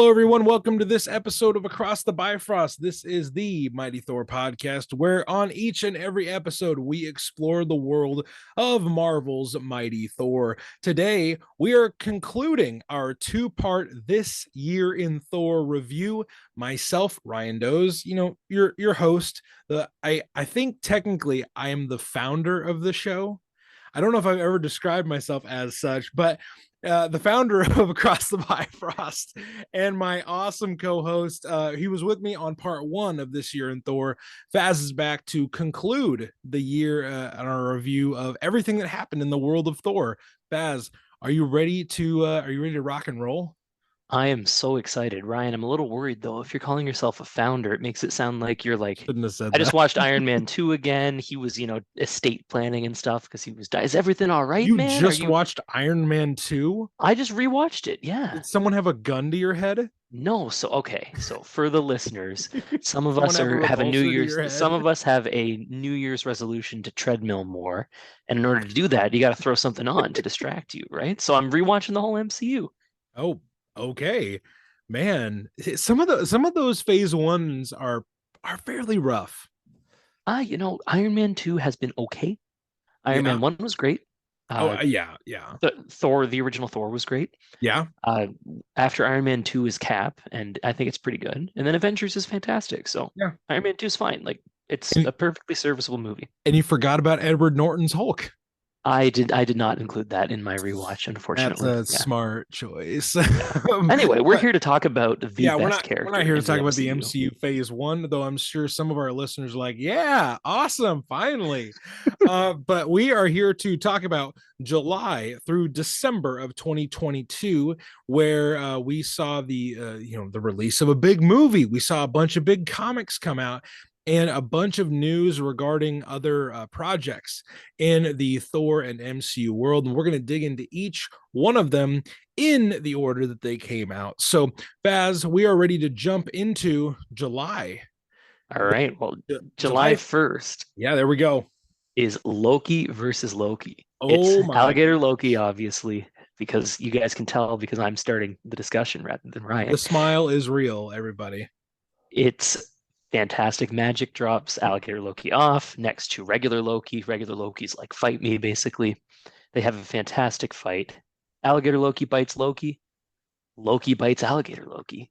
Hello, everyone. Welcome to this episode of Across the Bifrost. This is the Mighty Thor podcast, where on each and every episode, we explore the world of Marvel's Mighty Thor. Today, we are concluding our two-part This Year in Thor review. Myself, Ryan Doze, your host. I think technically I am the founder of the show. I don't know if I've ever described myself as such, but the founder of Across the Bifrost and my awesome co-host. He was with me on part one of This Year in Thor. Faz is back to conclude the year on our review of everything that happened in the world of Thor. Faz, are you ready to rock and roll? I am so excited, Ryan. I'm a little worried though. If you're calling yourself a founder, it makes it sound like you're like, Shouldn't have said I just that. watched Iron Man 2 again. He was, estate planning and stuff because he was Is everything all right, You man? Are just you watched Iron Man 2? I just rewatched it. Yeah. Did someone have a gun to your head? No, so okay. So for the listeners, some of Someone us have a have a New repulsor to Year's your some head? of us have a New Year's resolution to treadmill more. And in order to do that, you got to throw something on to distract you, right? So I'm rewatching the whole MCU. Oh, okay. Man, some of those phase ones are fairly rough. Iron Man 2 has been okay. Iron Yeah. Man 1 was great. Oh, Uh, yeah, yeah. The original Thor was great. Yeah. Uh, After Iron Man 2 is Cap, and I think it's pretty good. And then Avengers is fantastic. So Yeah. Iron Man 2 is fine. Like it's And a perfectly serviceable movie. and you forgot about Edward Norton's Hulk. I did not include that in my rewatch, That's unfortunately. a Yeah, smart choice. yeah. Anyway, we're But here to talk about the yeah, we're best not we're not character here to in the talk about the MCU. MCU phase one, though I'm sure some of our listeners are like, yeah, awesome, finally. But we are here to talk about July through December of 2022, where we saw the release of a big movie. We saw a bunch of big comics come out and a bunch of news regarding other projects in the Thor and MCU world. And we're going to dig into each one of them in the order that they came out. So, Baz, we are ready to jump into July. All right. Well, July July, 1st yeah, there we go. is Loki versus Loki. It's Oh my Alligator goodness. Loki, obviously, because you guys can tell because I'm starting the discussion rather than The Ryan. smile is real, everybody. It's fantastic. Magic drops Alligator Loki off next to regular Loki. Regular Loki's like, fight me, basically. They have a fantastic fight. Alligator Loki bites Loki. Loki bites Alligator Loki.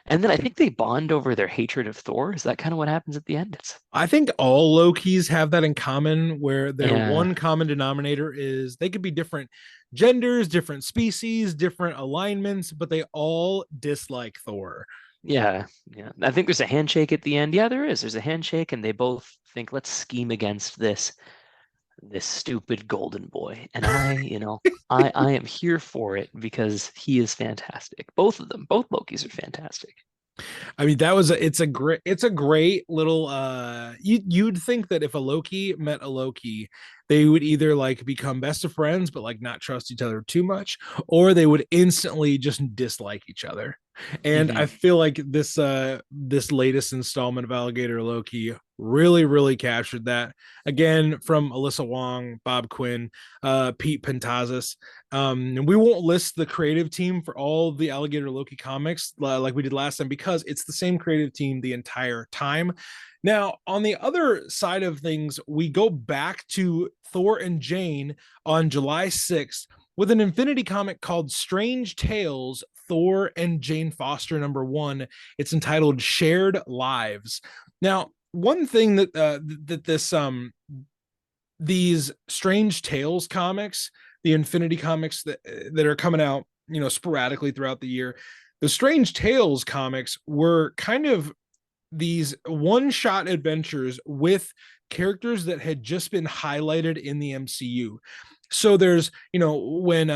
And then I think they bond over their hatred of Thor. Is that kind of what happens at the end? I think all Lokis have that in common, where their Yeah, one common denominator is they could be different genders, different species, different alignments, but they all dislike Thor. yeah, yeah. I think there's a handshake at the end. Yeah, there is. There's a handshake, and they both think, let's scheme against this stupid golden boy. And I am here for it because he is fantastic. Both of them, both Lokis are fantastic. I mean, it's a great little you'd think that if a Loki met a Loki, they would either like become best of friends but like not trust each other too much, or they would instantly just dislike each other. And I Hmm. feel like this latest installment of Alligator Loki really captured that, again, from Alyssa Wong, Bob Quinn, Pete Pentazis. And we won't list the creative team for all the Alligator Loki comics like we did last time, because it's the same creative team the entire time. Now, on the other side of things, we go back to Thor and Jane on July 6th with an Infinity comic called Strange Tales, Thor and Jane Foster #1. It's entitled Shared Lives. Now, one thing that these Strange Tales comics, the Infinity comics that are coming out, sporadically throughout the year, the Strange Tales comics were kind of these one-shot adventures with characters that had just been highlighted in the MCU. So there's, when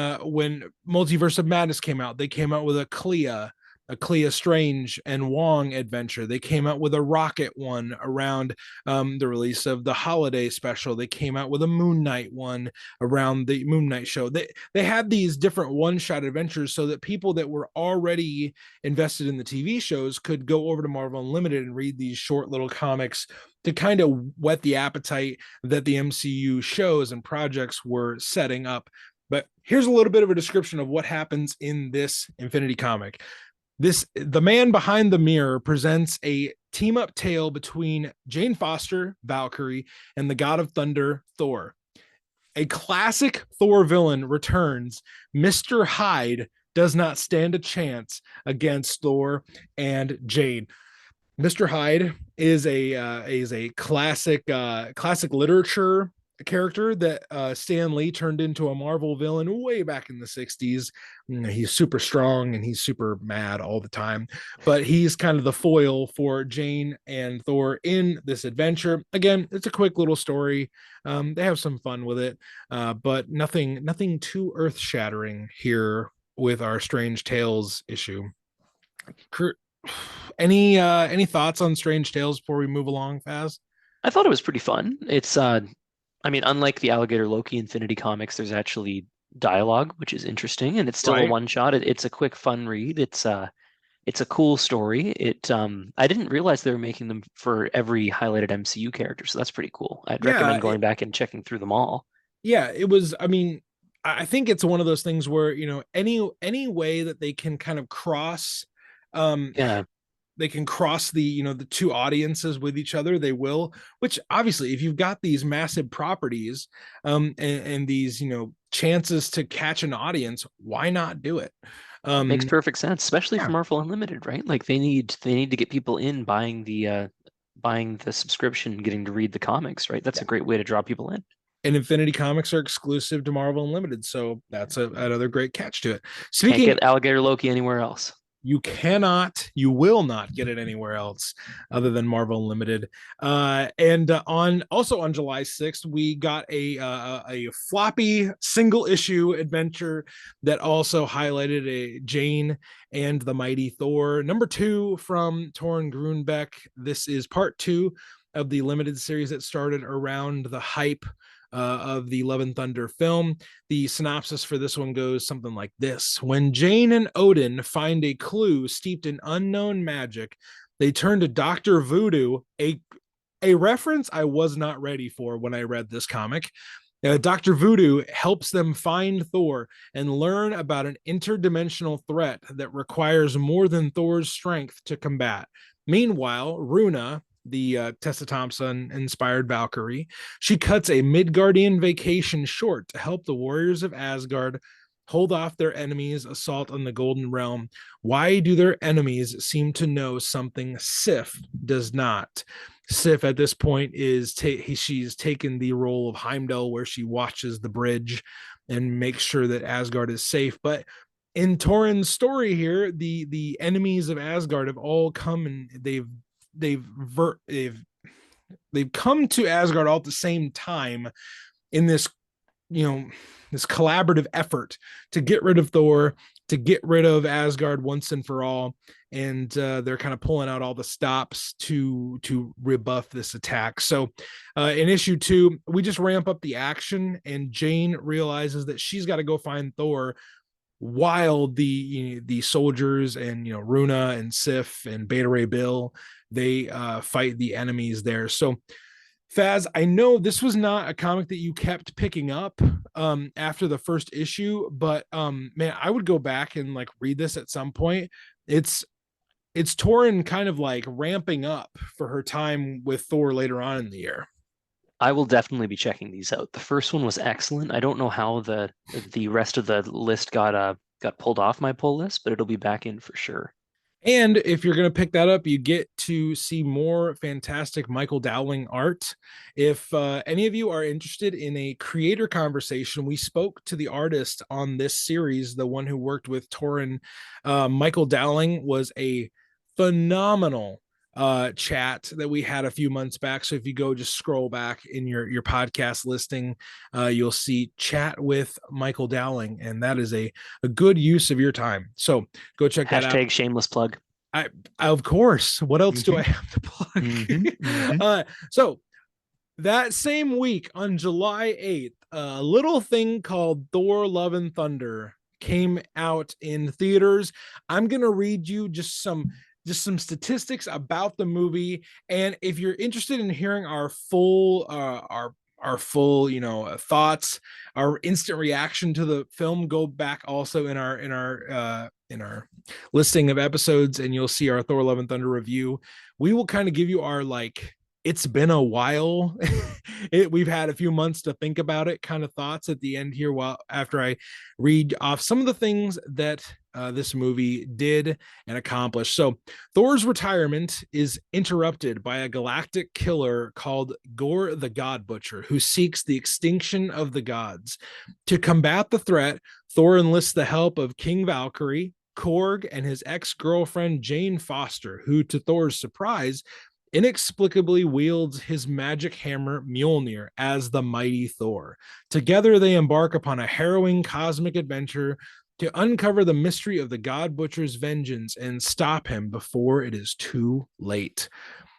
Multiverse of Madness came out, they came out with a Clea Strange and Wong adventure. They came out with a Rocket one around the release of the holiday special. They came out with a Moon Knight one around the Moon Knight show. They had these different one-shot adventures so that people that were already invested in the TV shows could go over to Marvel Unlimited and read these short little comics to kind of whet the appetite that the MCU shows and projects were setting up. But here's a little bit of a description of what happens in this Infinity comic. The man behind the mirror presents a team up tale between Jane Foster, Valkyrie, and the god of thunder, Thor. A classic Thor villain returns. Mr. Hyde does not stand a chance against Thor and Jane. Mr. Hyde is a classic literature character that Stan Lee turned into a Marvel villain way back in the 60s. He's super strong and he's super mad all the time, but he's kind of the foil for Jane and Thor in this adventure. Again, it's a quick little story. They have some fun with it, but nothing too earth shattering here with our Strange Tales issue. Any thoughts on Strange Tales before we move along, Faz? I thought it was pretty fun. It's I mean, unlike the Alligator Loki Infinity comics, there's actually dialogue, which is interesting, and it's still a Right. one shot. It's a quick, fun read. It's a cool story. I didn't realize they were making them for every highlighted MCU character, so that's pretty cool. I'd Yeah, recommend going back and checking through them all. yeah, it was. I mean, I think it's one of those things where any way that they can kind of cross, um, Yeah, they can cross the two audiences with each other. They will. Which obviously, if you've got these massive properties, and these chances to catch an audience, why not do it? makes Um, perfect sense, especially for yeah, Marvel Unlimited, right? Like they need to get people in buying the subscription, getting to read the comics, right? That's yeah. a great way to draw people in. And Infinity Comics are exclusive to Marvel Unlimited, so that's another great catch to it. Can't Speaking get Alligator Loki anywhere else. you will not get it anywhere else other than Marvel Unlimited. And on July 6th, we got a floppy single issue adventure that also highlighted a Jane and the Mighty Thor #2 from Torun Grunbeck. This is part 2 of the limited series that started around the hype of the Love and Thunder film. The synopsis for this one goes something like this: When Jane and Odin find a clue steeped in unknown magic, they turn to Dr. Voodoo, a reference I was not ready for when I read this comic. Dr. Voodoo helps them find Thor and learn about an interdimensional threat that requires more than Thor's strength to combat. Meanwhile, Runa, the Tessa Thompson inspired Valkyrie, she cuts a Midgardian vacation short to help the warriors of Asgard hold off their enemies' assault on the Golden Realm. Why do their enemies seem to know something Sif does not? Sif at this point she's taken the role of Heimdall, where she watches the bridge and makes sure that Asgard is safe. But in Torrhen's story here, the enemies of Asgard have all come and they've they've they've come to Asgard all at the same time in you know this collaborative effort to get rid of Thor, to get rid of Asgard once and for all, and they're kind of pulling out all the stops to rebuff this attack. So, in issue 2, we just ramp up the action, and Jane realizes that she's got to go find Thor, while the soldiers and Runa and Sif and Beta Ray Bill, they fight the enemies there. So Faz, I know this was not a comic that you kept picking up after the first issue, but man, I would go back and like read this at some point. It's Torrin kind of like ramping up for her time with Thor later on in the year. I will definitely be checking these out. The first one was excellent. I don't know how the rest of the list got pulled off my pull list, but it'll be back in for sure. And if you're going to pick that up, you get to see more fantastic Michael Dowling art. If any of you are interested in a creator conversation, we spoke to the artist on this series, the one who worked with Torrin. Michael Dowling was a phenomenal chat that we had a few months back. So if you go just scroll back in your podcast listing, you'll see chat with Michael Dowling, and that is a good use of your time. So go check that out. Hashtag shameless plug. I of course. What else do I Hmm. have to plug? Hmm. Hmm. So that same week on July 8th, a little thing called Thor Love and Thunder came out in theaters. I'm going to read you just some statistics about the movie, and if you're interested in hearing our full thoughts, our instant reaction to the film, go back also in our our listing of episodes, and you'll see our Thor: Love and Thunder review. We will kind of give you our like it's been a while. We've had a few months to think about it kind of thoughts at the end here, while after I read off some of the things that this movie did and accomplished. So Thor's retirement is interrupted by a galactic killer called Gore the God Butcher, who seeks the extinction of the gods. To combat the threat, Thor enlists the help of King Valkyrie, Korg, and his ex-girlfriend Jane Foster, who, to Thor's surprise, inexplicably wields his magic hammer Mjolnir as the mighty Thor. Together, they embark upon a harrowing cosmic adventure to uncover the mystery of the God Butcher's vengeance and stop him before it is too late.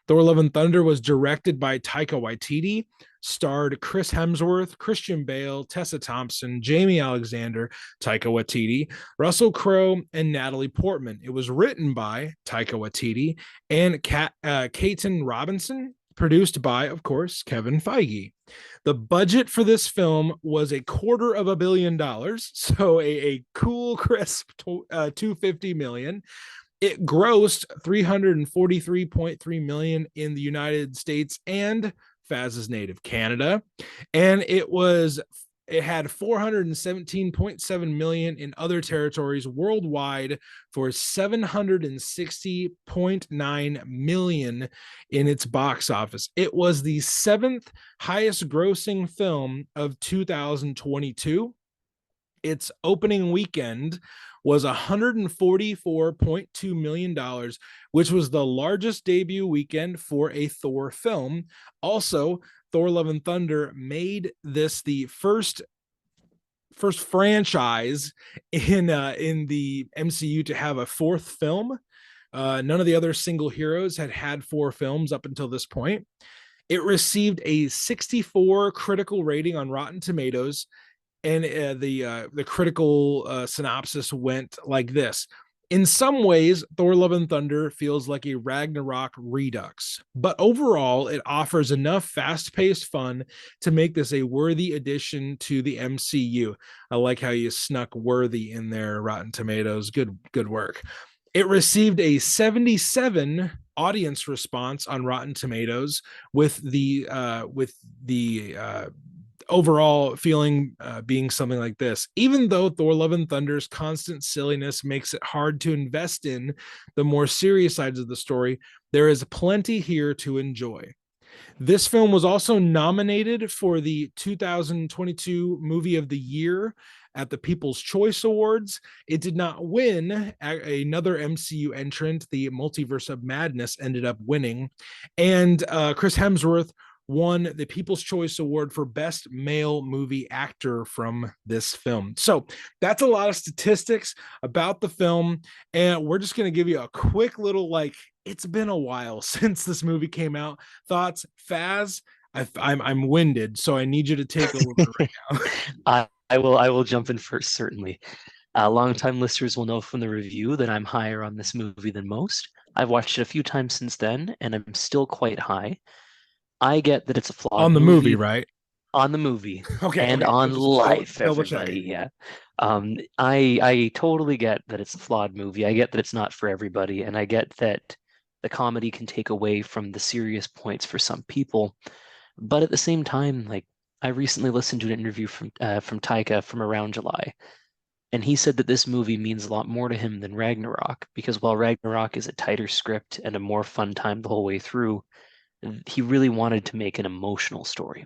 Thor: Love and Thunder was directed by Taika Waititi, starred Chris Hemsworth, Christian Bale, Tessa Thompson, Jamie Alexander, Taika Waititi, Russell Crowe, and Natalie Portman. It was written by Taika Waititi and Kaiten Robinson, produced by, of course, Kevin Feige. The budget for this film was $250 million, so a cool, crisp 250 million. It grossed 343.3 million in the United States and Faz's native Canada, and it had 417.7 million in other territories worldwide for 760.9 million in its box office. It was the seventh highest grossing film of 2022. Its opening weekend was $144.2 million, which was the largest debut weekend for a Thor film. Also, Thor: Love and Thunder made this the first franchise in the MCU to have a fourth film. None of the other single heroes had four films up until this point. It received a 64 critical rating on Rotten Tomatoes, and the critical synopsis went like this: in some ways, Thor: Love and Thunder feels like a Ragnarok redux, but overall, it offers enough fast-paced fun to make this a worthy addition to the MCU. I like how you snuck "worthy" in there, Rotten Tomatoes. Good work. It received a 77 audience response on Rotten Tomatoes, with the overall feeling being something like this: even though Thor: Love and Thunder's constant silliness makes it hard to invest in the more serious sides of the story, there is plenty here to enjoy. This film was also nominated for the 2022 Movie of the Year at the People's Choice Awards. It did not win. Another MCU entrant, the Multiverse of Madness, ended up winning. And Chris Hemsworth won the People's Choice Award for Best Male Movie Actor from this film. So that's a lot of statistics about the film. And we're just going to give you a quick little, like, it's been a while since this movie came out. Thoughts, Faz? I'm winded, so I need you to take over right now. I will jump in first, certainly. Longtime listeners will know from the review that I'm higher on this movie than most. I've watched it a few times since then, and I'm still quite high. I get that it's a flawed On the movie, movie. right? On the movie and Okay. on Just life, double everybody. checking. Yeah. I totally get that it's a flawed movie. I get that it's not for everybody, and I get that the comedy can take away from the serious points for some people. But at the same time, like, I recently listened to an interview from Taika from around July, and he said that this movie means a lot more to him than Ragnarok, because while Ragnarok is a tighter script and a more fun time the whole way through, he really wanted to make an emotional story.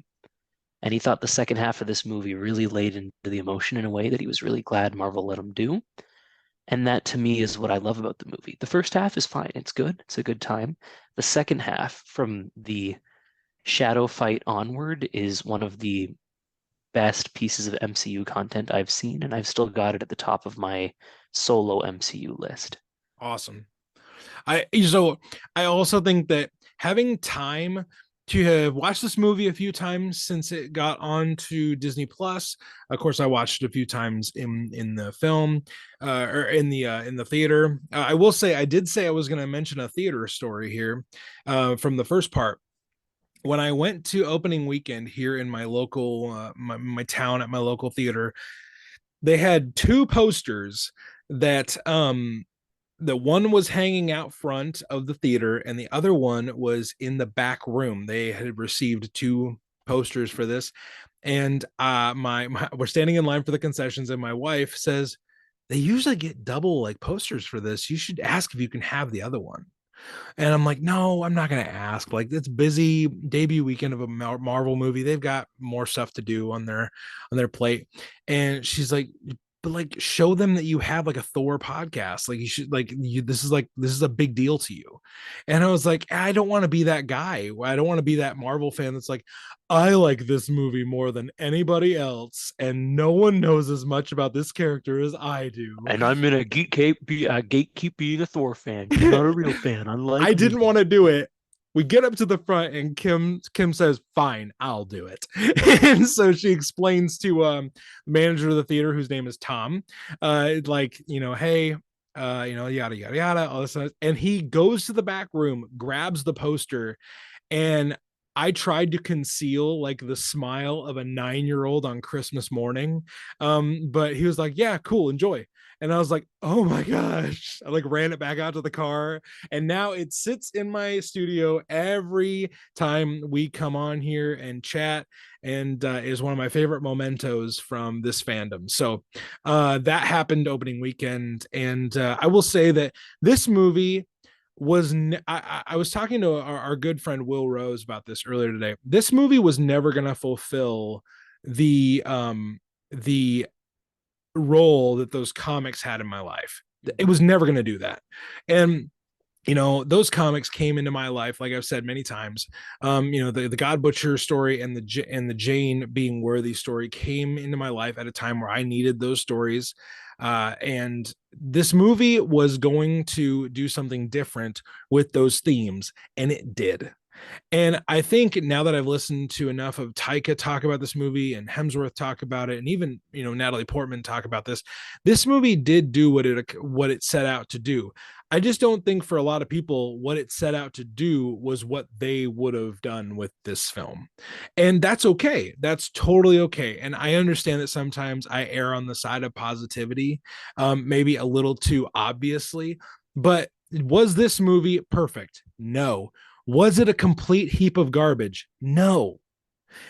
And he thought the second half of this movie really laid into the emotion in a way that he was really glad Marvel let him do. And that, to me, is what I love about the movie. The first half is fine. It's good. It's a good time. The second half, from the shadow fight onward, is one of the best pieces of MCU content I've seen, and I've still got it at the top of my solo MCU list. Awesome. I also think that having time to have watched this movie a few times since it got on to Disney Plus. Of course, I watched it a few times in the film or in the theater. I will say I did say I was going to mention a theater story here from the first part. When I went to opening weekend here in my local my town at my local theater, they had two posters that the one was hanging out front of the theater and the other one was in the back room. They had received two posters for this, and we're standing in line for the concessions, and my wife says they usually get double like posters for this. You should ask if you can have the other one. And I'm like, no, I'm not going to ask. Like, it's busy debut weekend of a Marvel movie. They've got more stuff to do on their plate. And she's like, but like, show them that you have like a Thor podcast. Like, you should this is a big deal to you. And I was like, I don't want to be that guy. I don't want to be that Marvel fan that's like, I like this movie more than anybody else, and no one knows as much about this character as I do. And I'm gonna gatekeep being a Thor fan. You're not a real fan, I unlike didn't me. want to do it. We get up to the front and Kim says, "Fine, I'll do it." And so she explains to the manager of the theater, whose name is Tom, like, hey, yada yada yada, all this stuff. And he goes to the back room, grabs the poster, and I tried to conceal like the smile of a 9-year-old on Christmas morning. But he was like, yeah, cool, enjoy. And I was like, oh my gosh. I like ran it back out to the car. And now it sits in my studio every time we come on here and chat, and is one of my favorite mementos from this fandom. So that happened opening weekend. And I will say that this movie I was talking to our good friend Will Rose about this earlier today. This movie was never going to fulfill the role that those comics had in my life. It was never going to do that. And those comics came into my life, like I've said many times. The God Butcher story and the Jane being worthy story came into my life at a time where I needed those stories. And this movie was going to do something different with those themes, and it did. And I think now that I've listened to enough of Taika talk about this movie and Hemsworth talk about it, and even Natalie Portman talk about this movie did do what it set out to do. I just don't think for a lot of people what it set out to do was what they would have done with this film. And that's okay. That's totally okay. And I understand that sometimes I err on the side of positivity, maybe a little too obviously. But was this movie perfect? No. Was it a complete heap of garbage? No.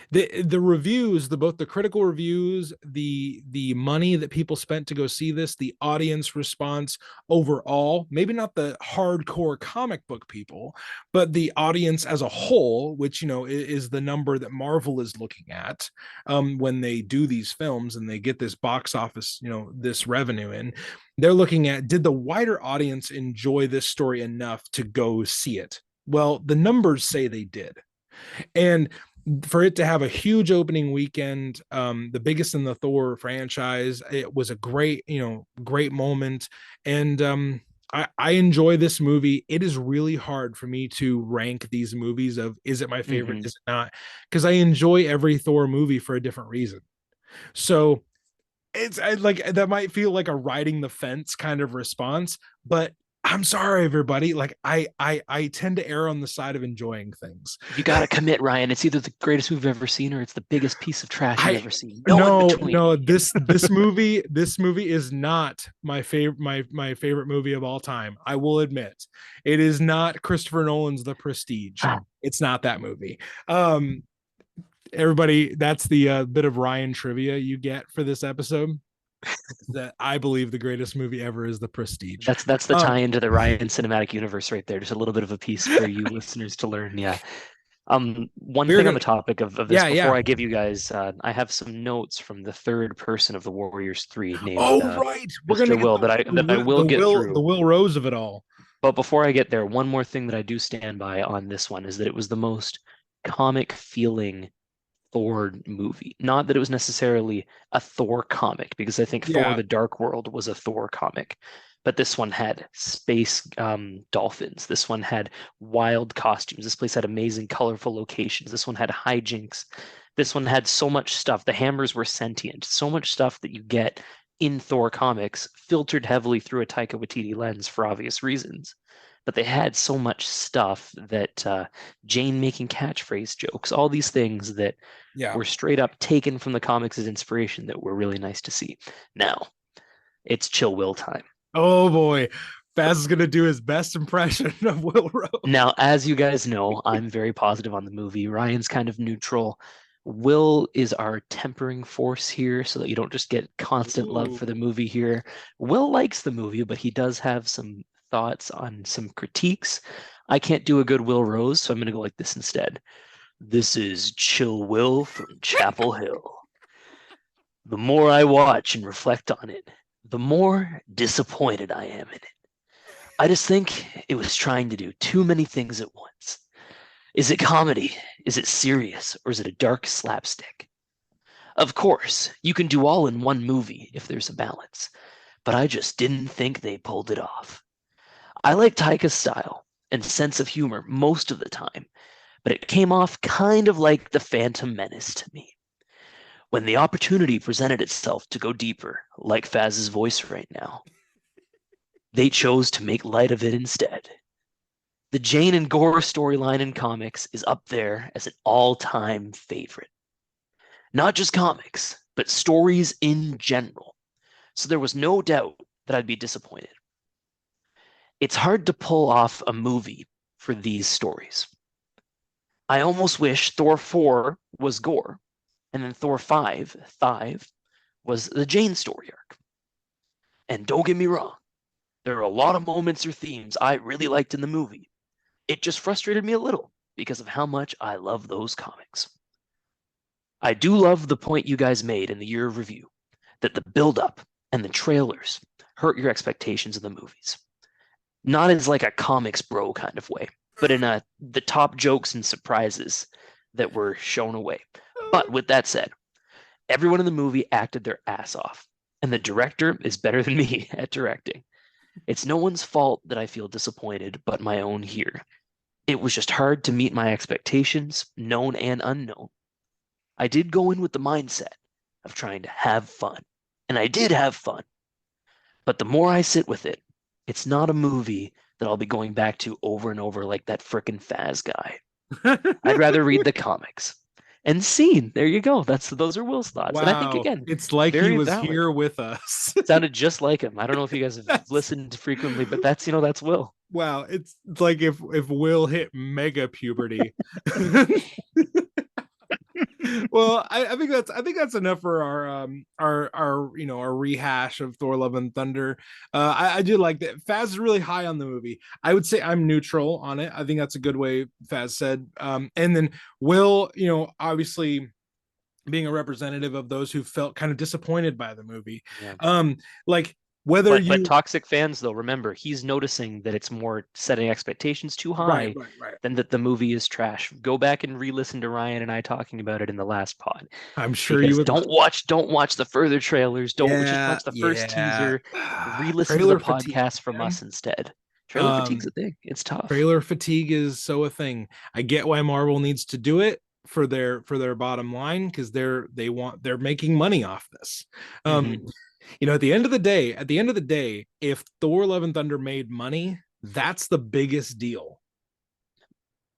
The reviews, both the critical reviews, the money that people spent to go see this, the audience response overall, maybe not the hardcore comic book people, but the audience as a whole, which is the number that Marvel is looking at when they do these films and they get this box office, this revenue in. They're looking at, did the wider audience enjoy this story enough to go see it? Well, the numbers say they did. And for it to have a huge opening weekend, the biggest in the Thor franchise, it was a great moment. And I enjoy this movie. It is really hard for me to rank these movies of, is it my favorite? Mm-hmm. Is it not? Because I enjoy every Thor movie for a different reason. So like that might feel like a riding the fence kind of response, but I'm sorry, everybody. Like I tend to err on the side of enjoying things. You gotta commit, Ryan. It's either the greatest movie you've ever seen or it's the biggest piece of trash you've I ever seen. No in no between. no this movie is not my favorite my favorite movie of all time. I will admit, it is not Christopher Nolan's The Prestige. It's not that movie. Everybody, that's the bit of Ryan trivia you get for this episode. That I believe the greatest movie ever is The Prestige. That's the tie into the Ryan cinematic universe right there. Just a little bit of a piece for you listeners to learn. Yeah. One We're thing on gonna the topic of this Yeah, before yeah. I give you guys, I have some notes from the third person of the Warriors 3 named Oh, right. We're gonna Mr. get Will that I will get the through. Will Rose of it all. But before I get there, one more thing that I do stand by on this one is that it was the most comic feeling Thor movie. Not that it was necessarily a Thor comic, because I think Thor: Yeah, The Dark World was a Thor comic, but this one had space dolphins. This one had wild costumes. This place had amazing, colorful locations. This one had hijinks. This one had so much stuff. The hammers were sentient. So much stuff that you get in Thor comics, filtered heavily through a Taika Waititi lens for obvious reasons. But they had so much stuff that Jane making catchphrase jokes, all these things that yeah. were straight up taken from the comics as inspiration that were really nice to see. Now, it's chill will time. Oh boy, Faz is gonna do his best impression of Will Rose. Now, as you guys know, I'm very positive on the movie. Ryan's kind of neutral. Will is our tempering force here so that you don't just get constant love for the Ooh. movie here. Will likes the movie, but he does have some thoughts on some critiques. I can't do a good Will Rose, so I'm going to go like this instead. This is Chill Will from Chapel Hill. The more I watch and reflect on it, the more disappointed I am in it. I just think it was trying to do too many things at once. Is it comedy? Is it serious? Or is it a dark slapstick? Of course, you can do all in one movie if there's a balance, but I just didn't think they pulled it off. I like Taika's style and sense of humor most of the time, but it came off kind of like The Phantom Menace to me. When the opportunity presented itself to go deeper, like Faz's voice right now, they chose to make light of it instead. The Jane and Gore storyline in comics is up there as an all-time favorite. Not just comics, but stories in general. So there was no doubt that I'd be disappointed. It's hard to pull off a movie for these stories. I almost wish Thor 4 was Gore, and then Thor 5 was the Jane story arc. And don't get me wrong, there are a lot of moments or themes I really liked in the movie. It just frustrated me a little because of how much I love those comics. I do love the point you guys made in the year of review that the build-up and the trailers hurt your expectations of the movies. Not as like a comics bro kind of way, but in the top jokes and surprises that were shown away. But with that said, everyone in the movie acted their ass off, and the director is better than me at directing. It's no one's fault that I feel disappointed but my own here. It was just hard to meet my expectations, known and unknown. I did go in with the mindset of trying to have fun, and I did have fun. But the more I sit with it, it's not a movie that I'll be going back to over and over like that frickin' Faz guy. I'd rather read the comics. And scene, there you go. Those are Will's thoughts. And I think Wow, again, it's like he very was valid. here with us. Sounded just like him. I don't know if you guys have That's listened frequently, but that's Will. wow. It's like if Will hit mega puberty. Well, I think that's enough for our our rehash of Thor: Love and Thunder. I do like that. Faz is really high on the movie. I would say I'm neutral on it. I think that's a good way Faz said. And then Will, obviously being a representative of those who felt kind of disappointed by the movie. Yeah. Like whether But you toxic fans though, remember, he's noticing that it's more setting expectations too right, high right, right. than that the movie is trash. Go back and re-listen to Ryan and I talking about it in the last pod. I'm sure you Because would. don't watch the further trailers. Don't just Yeah, watch the first yeah. teaser. Re-listen to the Trailer fatigue, podcast from man. us instead. Trailer fatigue's Um, a thing. It's tough. Trailer fatigue is so a thing. I get why Marvel needs to do it for their bottom line because they're making money off this. Um, Hmm. at the end of the day, if Thor: Love and Thunder made money, that's the biggest deal.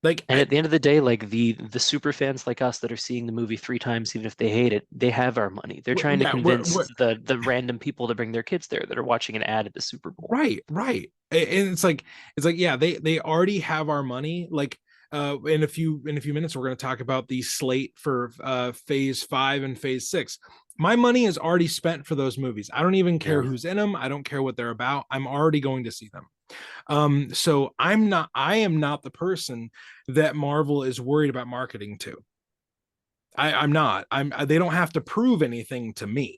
Like, And at the end of the day, like the super fans like us that are seeing the movie 3 times, even if they hate it, they have our money. They're trying to yeah, convince we're the random people to bring their kids there that are watching an ad at the Super Bowl. right, right. And it's like yeah, they already have our money. Like in a few minutes we're going to talk about the slate for phase 5 and phase 6. My money is already spent for those movies. I don't even care Yeah. who's in them. I don't care what they're about. I'm already going to see them. So I am not the person that Marvel is worried about marketing to. I'm not. They don't have to prove anything to me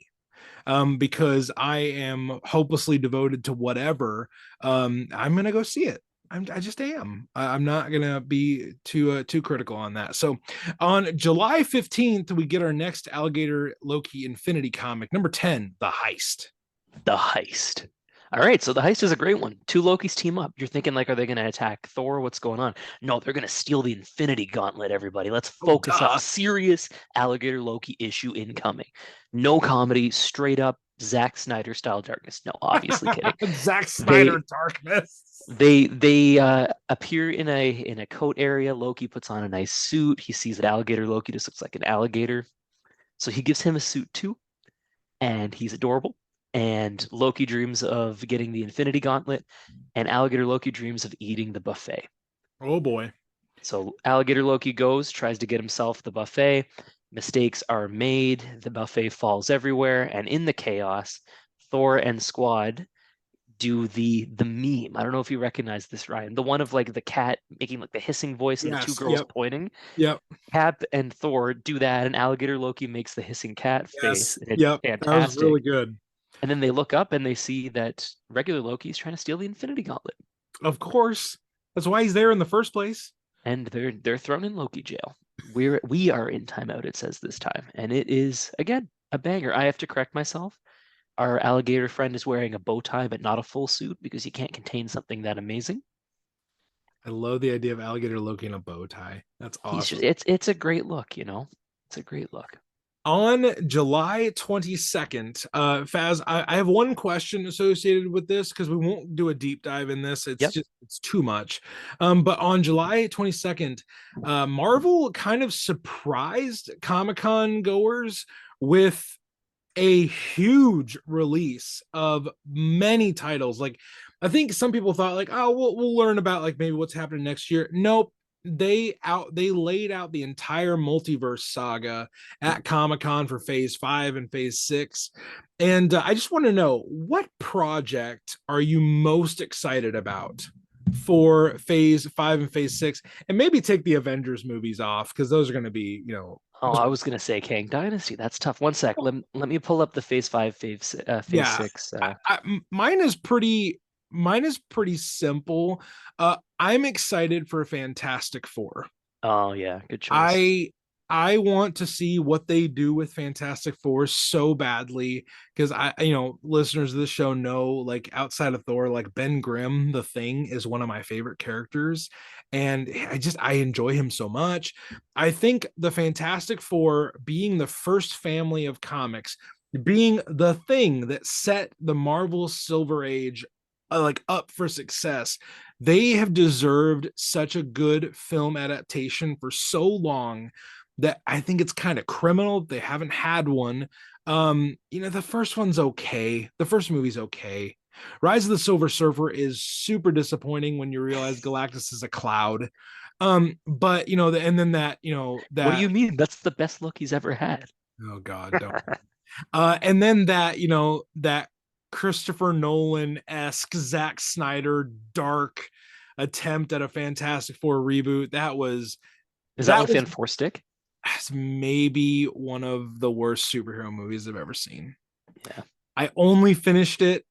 because I am hopelessly devoted to whatever. I'm gonna go see it. I just am. I'm not gonna be too critical on that. So, on July 15th, we get our next Alligator Loki Infinity comic, number 10, The Heist. The Heist. All right, so the Heist is a great one. Two Lokis team up. You're thinking like, are they going to attack Thor? What's going on? No, they're going to steal the Infinity Gauntlet, everybody. Let's Oh, focus up. duh. Serious Alligator Loki issue incoming. No comedy, straight up Zack Snyder style darkness. No, obviously kidding. Zack They Snyder Darkness. they appear in a coat area. Loki puts on a nice suit. He sees that Alligator Loki just looks like an alligator. So he gives him a suit too, and he's adorable. and Loki dreams of getting the Infinity Gauntlet, and Alligator Loki dreams of eating the buffet. Oh boy. So Alligator Loki goes, tries to get himself the buffet. Mistakes are made. The buffet falls everywhere, and in the chaos, Thor and Squad do the meme. I don't know if you recognize this, Ryan. The one of like the cat making like the hissing voice and the two Yes. girls Yep. pointing. Yep. Cap and Thor do that, and Alligator Loki makes the hissing cat face, Yes. and it's Yep. That was fantastic. really good. And then they look up and they see that regular Loki is trying to steal the Infinity Gauntlet, Of course. That's why he's there in the first place. and they're thrown in Loki jail. We are in timeout, it says this time, and it is again a banger. I have to correct myself. Our alligator friend is wearing a bow tie, but not a full suit because he can't contain something that amazing. I love the idea of alligator Loki in a bow tie. That's He's awesome. just it's a great look, you know. It's a great look. On July 22nd, Faz, I have one question associated with this because we won't do a deep dive in this. It's Yep. just it's too much. But on July 22nd, Marvel kind of surprised Comic-Con goers with a huge release of many titles. Like I think some people thought like, oh, we'll learn about like maybe what's happening next year. Nope. They laid out the entire multiverse saga at Comic-Con for phase 5 and phase 6. And I just want to know, what project are you most excited about for phase 5 and phase 6? And maybe take the Avengers movies off because those are going to be, Oh, I was gonna say Kang Dynasty. That's tough. One sec. Let me pull up the Phase 5, Phase yeah. 6. Mine is pretty simple. I'm excited for Fantastic Four. Oh yeah, good choice. I want to see what they do with Fantastic Four so badly because listeners of this show know, like, outside of Thor, like, Ben Grimm, the Thing, is one of my favorite characters, and I enjoy him so much. I think the Fantastic Four being the first family of comics, being the thing that set the Marvel Silver Age like up for success, they have deserved such a good film adaptation for so long that I think it's kind of criminal they haven't had one. The first one's okay. The first movie's okay. Rise of the Silver Surfer is super disappointing when you realize Galactus is a cloud. But and then What do that you mean? That's the best look he's ever had. oh god, don't. And then that Christopher Nolan-esque Zack Snyder dark attempt at a Fantastic Four reboot. Is that That with was Fan Four Stick? maybe one of the worst superhero movies I've ever seen. Yeah. I only finished it,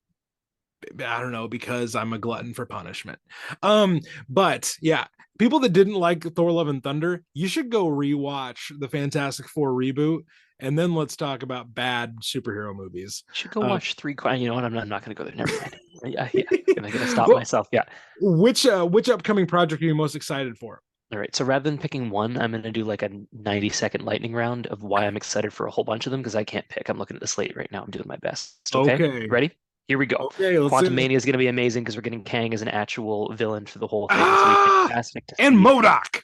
I don't know, because I'm a glutton for punishment. But yeah, people that didn't like Thor Love and Thunder, you should go rewatch the Fantastic Four reboot, and then let's talk about bad superhero movies. You should go Uh, watch Three. You know what? I'm not gonna go there. Never mind. Yeah. Gonna stop well, myself. Yeah. which upcoming project are you most excited for? All right. So rather than picking one, I'm gonna do like a 90-second lightning round of why I'm excited for a whole bunch of them because I can't pick. I'm looking at the slate right now. I'm doing my best. Okay. Okay. Ready? Here we go. Okay, let's Quantum see. Mania is going to be amazing because we're getting Kang as an actual villain for the whole thing. It's going to be Ah, fantastic to and see. Modoc.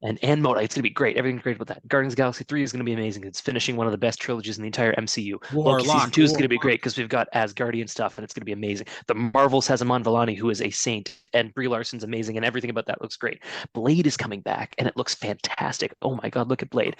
And Moda, it's going to be great. Everything's great about that. Guardians of the Galaxy 3 is going to be amazing. It's finishing one of the best trilogies in the entire MCU. Loki season 2 is going to be great because we've got Asgardian stuff and it's going to be amazing. The Marvels has Iman Vellani, who is a saint, and Brie Larson's amazing, and everything about that looks great. Blade is coming back and it looks fantastic. Oh my God, look at Blade.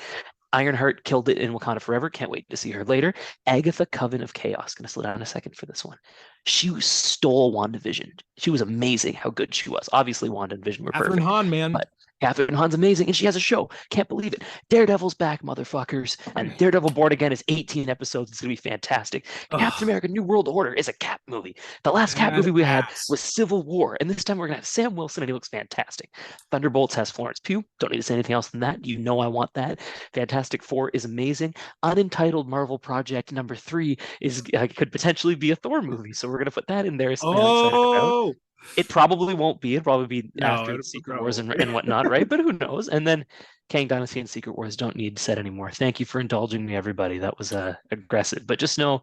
Ironheart killed it in Wakanda Forever. Can't wait to see her later. Agatha Coven of Chaos. Gonna slow down a second for this one. She stole WandaVision. She was amazing how good she was. Obviously, Wanda and Vision were Catherine perfect, Hahn, man. but Catherine Hahn's amazing, and she has a show. Can't believe it. Daredevil's back, motherfuckers. And Daredevil Born Again is 18 episodes. It's going to be fantastic. Captain America New World Order is a Cap movie. The last Cap movie we had was Civil War, and this time we're going to have Sam Wilson, and he looks fantastic. Thunderbolts has Florence Pugh. Don't need to say anything else than that. You know I want that. Fantastic Four is amazing. Unentitled Marvel Project number 3 is could potentially be a Thor movie, so we're going to put that in there. Something I'm excited about. Oh It probably won't be. It'll probably be no, after the Secret Wars and whatnot, right? But who knows? And then Kang Dynasty and Secret Wars don't need said anymore. Thank you for indulging me, everybody. That was aggressive. But just know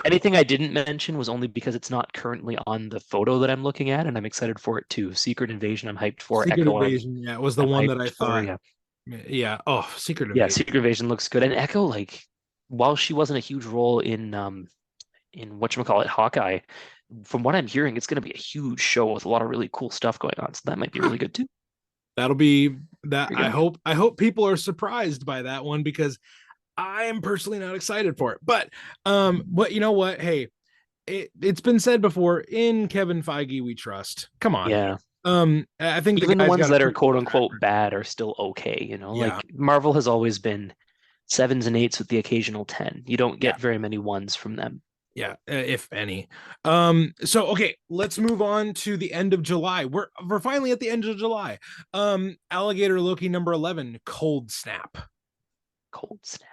anything I didn't mention was only because it's not currently on the photo that I'm looking at, and I'm excited for it too. Secret Invasion, I'm hyped for. Secret Echo, Invasion, yeah, was the I'm one that I hyped for. thought. Yeah. Oh, Secret Yeah, Invasion. Secret Invasion looks good. And Echo, like, while she wasn't a huge role in in whatchamacallit, Hawkeye. From what I'm hearing, it's going to be a huge show with a lot of really cool stuff going on. So that might be really good too. That'll be that. There you I go. hope I hope people are surprised by that one because I am personally not excited for it. But you know what? Hey, it's been said before, in Kevin Feige we trust. Come on. Yeah. I think the Even the guy's ones got a that are pretty quote good track unquote record. bad are still okay, Yeah. like Marvel has always been sevens and eights with the occasional 10. You don't Yeah. get very many ones from them. Yeah, if any. So okay, let's move on to the end of July. We're finally at the end of July. Alligator Loki number 11, Cold Snap. Cold snap.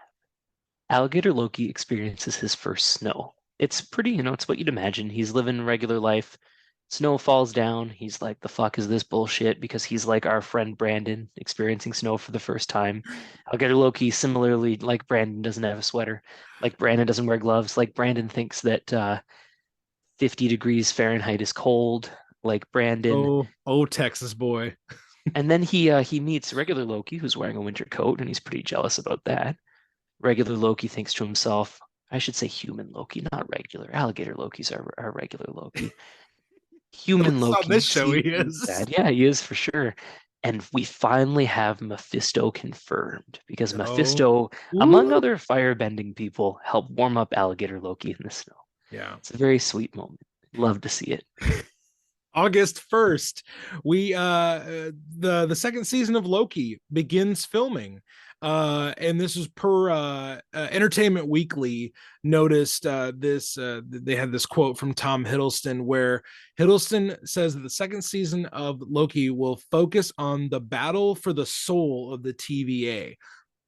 Alligator Loki experiences his first snow. It's pretty, it's what you'd imagine. He's living regular life. Snow falls down. He's like, the fuck is this bullshit? Because he's like our friend Brandon experiencing snow for the first time. Alligator Loki, similarly, like Brandon doesn't have a sweater. Like Brandon doesn't wear gloves. Like Brandon thinks that 50 degrees Fahrenheit is cold. Like Brandon. Oh, Texas boy. And then he meets regular Loki, who's wearing a winter coat, and he's pretty jealous about that. Regular Loki thinks to himself, I should say human Loki, not regular. Alligator Loki's our regular Loki. At Human least on this Loki show he sees is. that. Yeah, he is for sure. And we finally have Mephisto confirmed because Oh, Mephisto, among ooh, other firebending people, helped warm up Alligator Loki in the snow. yeah. It's a very sweet moment. Love to see it. August 1st, we the second season of Loki begins filming. And this is per Entertainment Weekly noticed this they had this quote from Tom Hiddleston where Hiddleston says that the second season of Loki will focus on the battle for the soul of the TVA.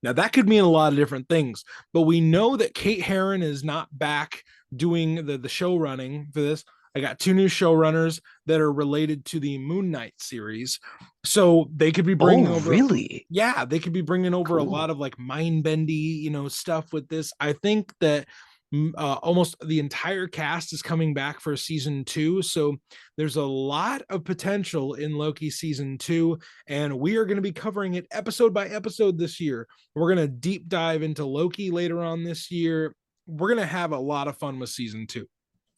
Now that could mean a lot of different things, but we know that Kate Herron is not back doing the show running for this. I got two new showrunners that are related to the Moon Knight series, so they could be bringing Oh, over. really? Yeah, they could be bringing over a lot Cool. of like mind bendy, stuff with this. I think that almost the entire cast is coming back for season two, so there's a lot of potential in Loki season two, and we are going to be covering it episode by episode this year. We're going to deep dive into Loki later on this year. We're going to have a lot of fun with season two.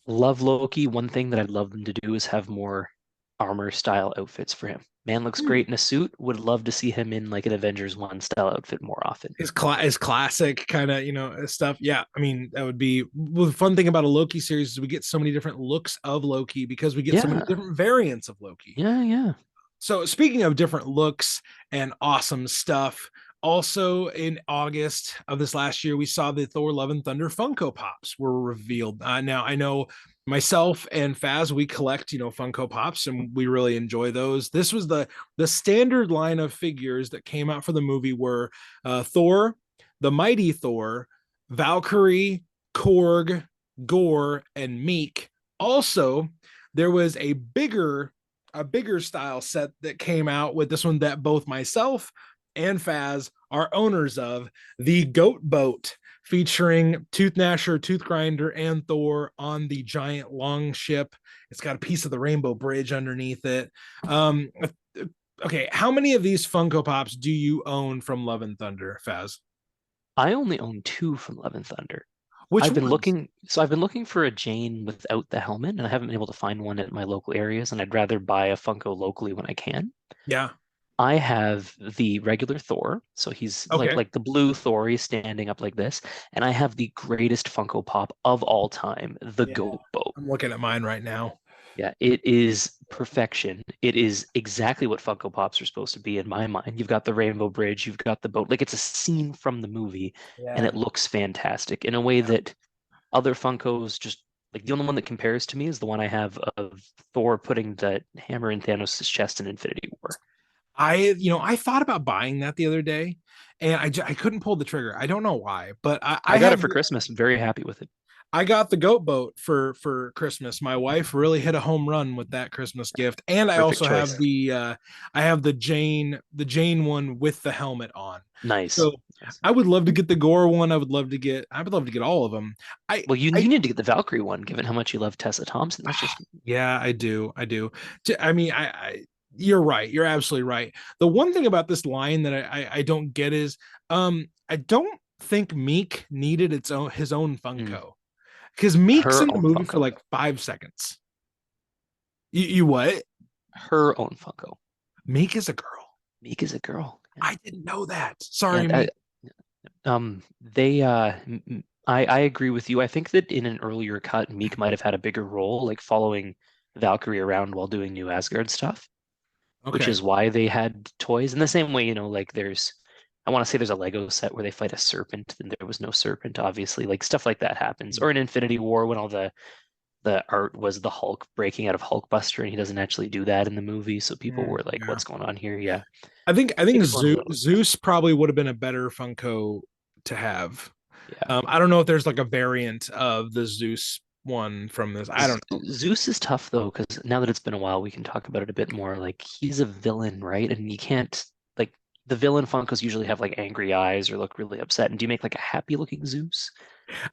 Love Loki. One thing that I'd love them to do is have more armor style outfits for him. Man looks great in a suit. Would love to see him in like an Avengers 1 style outfit more often. His classic kind of stuff. Yeah, I mean that would be well, the fun thing about a Loki series is we get so many different looks of Loki because we get so many Yeah. different variants of Loki. Yeah, yeah. So speaking of different looks and awesome stuff, also in August of this last year, we saw the Thor: Love and Thunder Funko Pops were revealed. Now I know myself and Faz, we collect Funko Pops, and we really enjoy those. This was the standard line of figures that came out for the movie were Thor, the Mighty Thor, Valkyrie, Korg, Gore, and Meek. Also, there was a bigger style set that came out with this one that both myself and Faz are owners of, the Goat Boat, featuring Tooth Gnasher, Tooth Grinder, and Thor on the giant long ship. It's got a piece of the Rainbow Bridge underneath it. Okay, how many of these Funko Pops do you own from Love and Thunder, Faz? I only own two from Love and Thunder. Which I've been ones? looking for a Jane without the helmet, and I haven't been able to find one at my local areas, and I'd rather buy a Funko locally when I can. Yeah. I have the regular Thor, so he's like Okay. like the blue Thor, he's standing up like this, and I have the greatest Funko Pop of all time, the Yeah. Goat Boat. I'm looking at mine right now. Yeah, it is perfection. It is exactly what Funko Pops are supposed to be in my mind. You've got the Rainbow Bridge, you've got the boat, like it's a scene from the movie, and Yeah. it looks fantastic in a way Yeah. that other Funkos just like the only one that compares to me is the one I have of Thor putting the hammer in Thanos' chest in Infinity War. I thought about buying that the other day, and I couldn't pull the trigger. I don't know why, but I got it for Christmas. I'm very happy with it. I got the Goat Boat for Christmas. My wife really hit a home run with that Christmas gift, and I Perfect also have choice. the Jane one with the helmet on. Nice. So Nice. I would love to get the Gore one. I would love to get all of them. I Well, you I need to get the Valkyrie one, given how much you love Tessa Thompson. That's just Yeah, I do. I mean, you're right. You're absolutely right. The one thing about this line that I don't get is I don't think Meek needed his own mm, Funko. Because Meek's Her in the own movie for Funko. like 5 seconds. You what? Her own Funko. Meek is a girl. Meek is a girl. Yeah. I didn't know that. Yeah, Sorry, Meek. they I agree with you. I think that in an earlier cut, Meek might have had a bigger role, like following Valkyrie around while doing New Asgard stuff, which Okay. is why they had toys. In the same way, like I want to say there's a Lego set where they fight a serpent, and there was no serpent, obviously. Like stuff like that happens. Or in Infinity War when all the art was the Hulk breaking out of Hulkbuster, and he doesn't actually do that in the movie, so people were like, Yeah. "What's going on here?" Yeah, I think biggest one was always that. Zeus probably would have been a better Funko to have. Yeah. I don't know if there's like a variant of the Zeus one from this. I don't know. Zeus is tough though, because now that it's been a while, we can talk about it a bit more. Like he's a villain, right? And you can't like the villain Funkos usually have like angry eyes or look really upset. And do you make like a happy looking Zeus,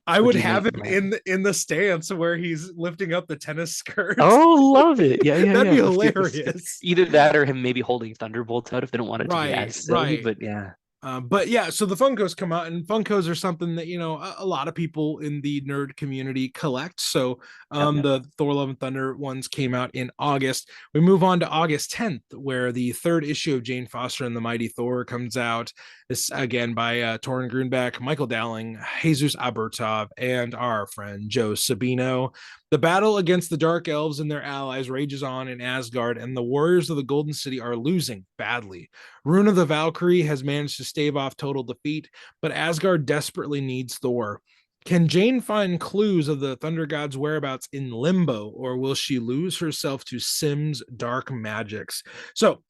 I or would do you have make him them in the stance where he's lifting up the tennis skirt. Oh, love it. Yeah, yeah, That'd be yeah. Lifting up the hilarious. either that or him maybe holding Thunderbolts out if they don't want it to be Right, as silly. right. But yeah, But yeah, so the Funkos come out, and Funkos are something that a lot of people in the nerd community collect. So yep, yep. the Thor: Love and Thunder ones came out in August. We move on to August 10th, where the third issue of Jane Foster and the Mighty Thor comes out. This again by Torrin Grunbeck, Michael Dowling, Jesus Aburtov, and our friend Joe Sabino. The battle against the Dark Elves and their allies rages on in Asgard, and the warriors of the Golden City are losing badly. Rune of the Valkyrie has managed to stave off total defeat, but Asgard desperately needs Thor. Can Jane find clues of the Thunder God's whereabouts in Limbo, or will she lose herself to Sim's dark magics? So,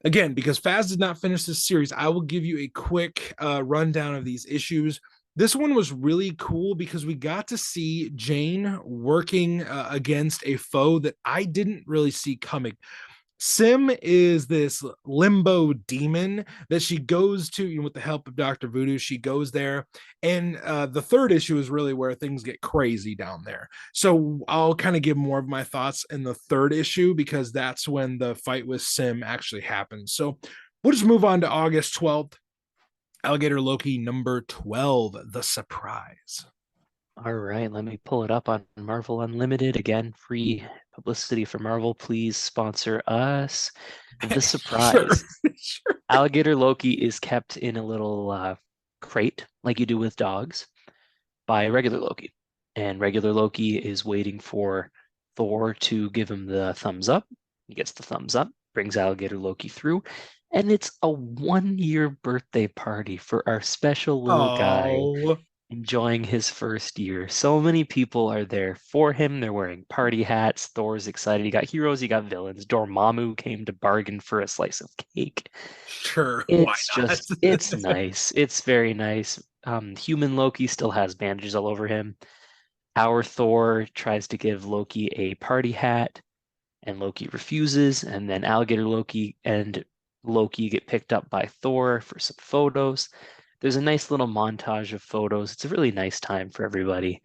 again, because Faz did not finish this series, I will give you a quick rundown of these issues. This one was really cool because we got to see Jane working against a foe that I didn't really see coming. Sim is this limbo demon that she goes to, with the help of Dr. Voodoo. She goes there. And the third issue is really where things get crazy down there. So I'll kind of give more of my thoughts in the third issue because that's when the fight with Sim actually happens. So we'll just move on to August 12th. Alligator Loki number 12, The Surprise. All right, let me pull it up on Marvel Unlimited. Again, free publicity for Marvel. Please sponsor us. The Sure. Surprise. Sure. Alligator Loki is kept in a little crate, like you do with dogs, by regular Loki. And regular Loki is waiting for Thor to give him the thumbs up. He gets the thumbs up, brings Alligator Loki through, and it's a 1 year birthday party for our special little guy Oh, enjoying his first year. So many people are there for him. They're wearing party hats. Thor's excited. You got heroes, you got villains. Dormammu came to bargain for a slice of cake. sure. Why It's not? just, it's nice. It's very nice. Human Loki still has bandages all over him. Our Thor tries to give Loki a party hat, and Loki refuses. And then Alligator Loki and Loki get picked up by Thor for some photos. There's a nice little montage of photos. It's a really nice time for everybody.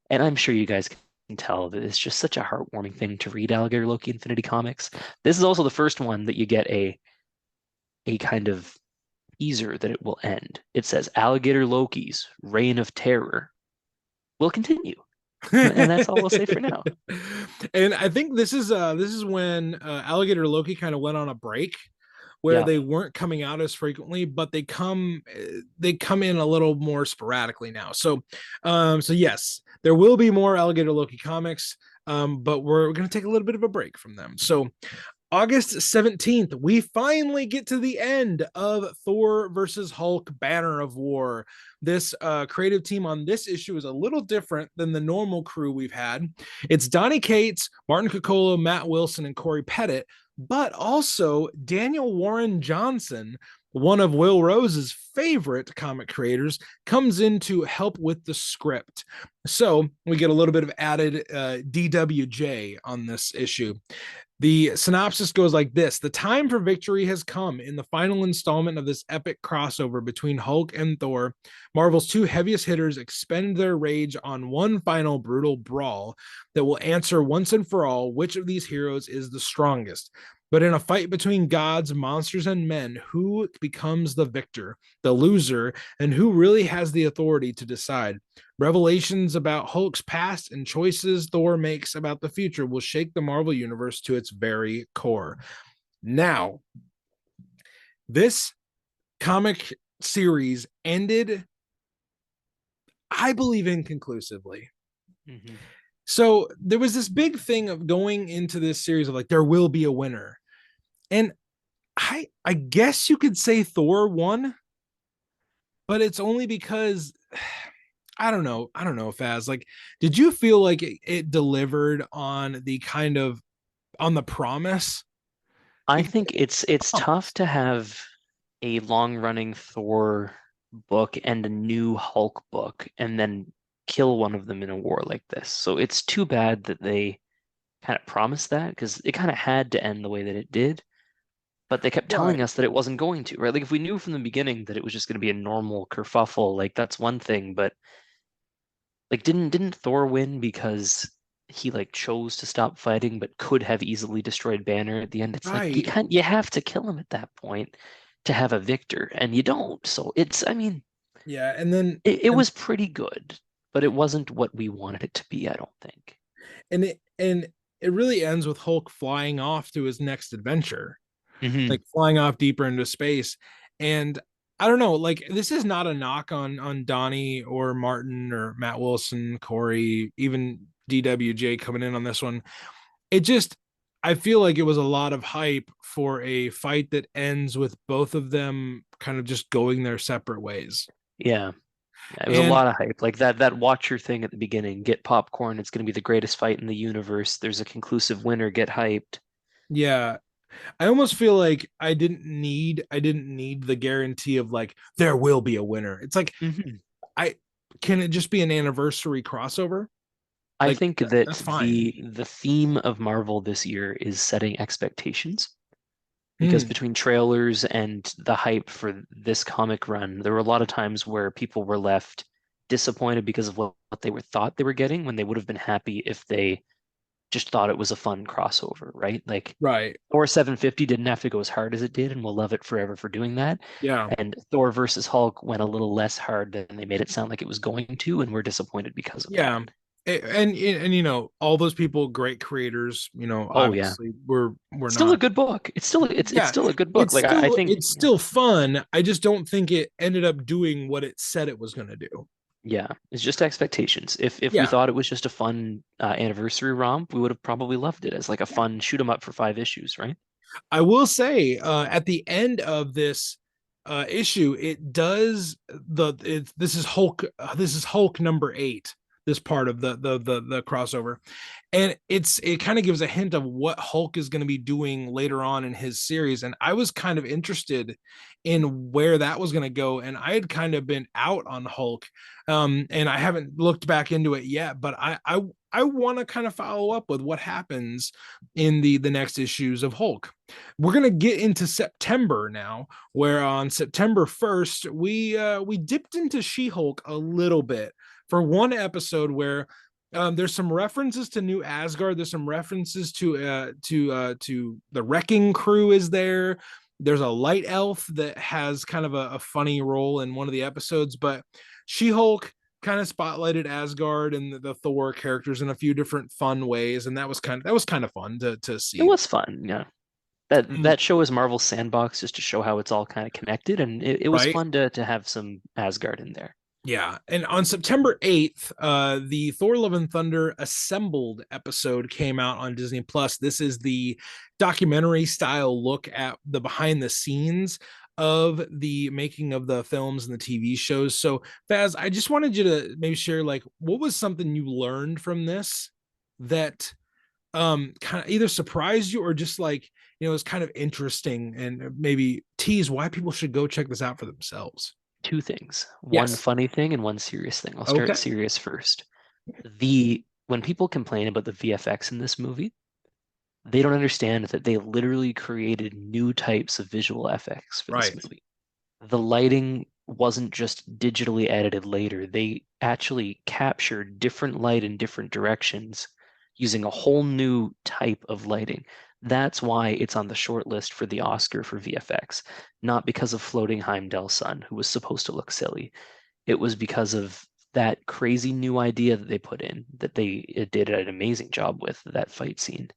And I'm sure you guys can tell that it's just such a heartwarming thing to read Alligator Loki Infinity Comics. This is also the first one that you get a kind of teaser that it will end. It says Alligator Loki's reign of terror will continue. And that's all we'll say for now. And I think this is when Alligator Loki kind of went on a break where Yeah. they weren't coming out as frequently, but they come in a little more sporadically now. So yes, there will be more Alligator Loki comics, but we're going to take a little bit of a break from them. So August 17th, we finally get to the end of Thor versus Hulk Banner of War. This creative team on this issue is a little different than the normal crew we've had. It's Donny Cates, Martin Coccolo, Matt Wilson, and Corey Pettit, but also Daniel Warren Johnson, one of Will Rose's favorite comic creators, comes in to help with the script. So we get a little bit of added DWJ on this issue. The synopsis goes like this: the time for victory has come in the final installment of this epic crossover between Hulk and Thor. Marvel's two heaviest hitters expend their rage on one final brutal brawl that will answer once and for all which of these heroes is the strongest. But in a fight between gods, monsters, and men, who becomes the victor, the loser, and who really has the authority to decide? Revelations about Hulk's past and choices Thor makes about the future will shake the Marvel Universe to its very core. Now, this comic series ended, I believe, inconclusively. Hmm. So there was this big thing of going into this series of like, there will be a winner. And I guess you could say Thor won, but it's only because I don't know. I don't know, Faz. Like, did you feel like it delivered on the kind of on the promise? I It think it's tough promised. to have a long-running Thor book and a new Hulk book and then kill one of them in a war like this. So it's too bad that they kind of promised that because it kind of had to end the way that it did. But they kept telling Right. us that it wasn't going to, right? Like if we knew from the beginning that it was just going to be a normal kerfuffle, like that's one thing. But like didn't Thor win because he like chose to stop fighting but could have easily destroyed Banner at the end? It's like Right. you have to kill him at that point to have a victor, and you don't. So it's I mean, Yeah. And then it and was pretty good, but it wasn't what we wanted it to be, I don't think. and it really ends with Hulk flying off to his next adventure, Hmm. like flying off deeper into space. And I don't know, like this is not a knock on Donnie or Martin or Matt Wilson, Corey, even DWJ coming in on this one. It just I feel like it was a lot of hype for a fight that ends with both of them kind of just going their separate ways. Yeah. Yeah, it was a And lot of hype. Like that Watcher thing at the beginning, get popcorn, it's going to be the greatest fight in the universe. There's a conclusive winner, get hyped. yeah, I almost feel like I didn't need the guarantee of like there will be a winner. It's like Hmm. I can it just be an anniversary crossover? I Like think that that's fine. the theme of Marvel this year is setting expectations because Mm, between trailers and the hype for this comic run, there were a lot of times where people were left disappointed because of what they were thought they were getting when they would have been happy if they just thought it was a fun crossover, right? Like right. Thor 750 didn't have to go as hard as it did, and we'll love it forever for doing that. Yeah. And Thor versus Hulk went a little less hard than they made it sound like it was going to, and we're disappointed because of that. Yeah. And you know, all those people, great creators, you know, Oh yeah. obviously we're Still a not. good book. It's Yeah, still a good book. Like I think it's yeah. still fun. I just don't think it ended up doing what it said it was going to do. Yeah, it's just expectations. If we Yeah. thought it was just a fun anniversary romp, we would have probably loved it as like a fun shoot 'em up for 5 issues, right? I will say at the end of this issue, it does this is Hulk. This is Hulk number 8. This part of the crossover, and it kind of gives a hint of what Hulk is going to be doing later on in his series. And I was kind of interested in where that was going to go, and I had kind of been out on Hulk, and I haven't looked back into it yet. But I want to kind of follow up with what happens in the next issues of Hulk. We're gonna get into September now, where on September 1st we dipped into She-Hulk a little bit for one episode where there's some references to New Asgard. There's some references to the Wrecking Crew is there. There's a light elf that has kind of a funny role in one of the episodes, but She-Hulk kind of spotlighted Asgard and the Thor characters in a few different fun ways, and that was kind of fun to It see. was fun, yeah. That show is Marvel's sandbox just to show how it's all kind of connected, and it was Right? fun to have some Asgard in there. Yeah. And on September 8th, the Thor Love and Thunder Assembled episode came out on Disney Plus. This is the documentary style look at the behind the scenes of the making of the films and the TV shows. So, Faz, I just wanted you to maybe share like what was something you learned from this that kind of either surprised you or just like, you know, is kind of interesting and maybe tease why people should go check this out for themselves. Two things, one Yes. funny thing and one serious thing. I'll start Okay. serious first. The when people complain about the VFX in this movie, they don't understand that they literally created new types of visual effects for this Right. movie. The lighting wasn't just digitally edited later. They actually captured different light in different directions using a whole new type of lighting. That's why it's on the short list for the Oscar for VFX, not because of floating Heimdall's son, who was supposed to look silly. It was because of that crazy new idea that they put in that they it did an amazing job with that fight scene.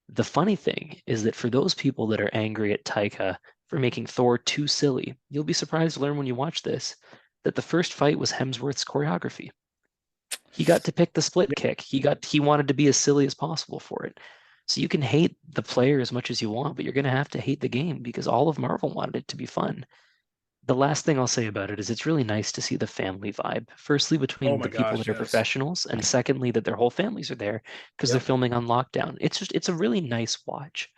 The funny thing is that for those people that are angry at Taika for making Thor too silly, you'll be surprised to learn when you watch this that the first fight was Hemsworth's choreography. He got to pick the split kick. He wanted to be as silly as possible for it. So you can hate the player as much as you want, but you're going to have to hate the game because all of Marvel wanted it to be fun. The last thing I'll say about it is it's really nice to see the family vibe. Firstly, Oh between my the people gosh, that are yes. professionals, and secondly, that their whole families are there because they're Yep. filming on lockdown. It's a really nice watch.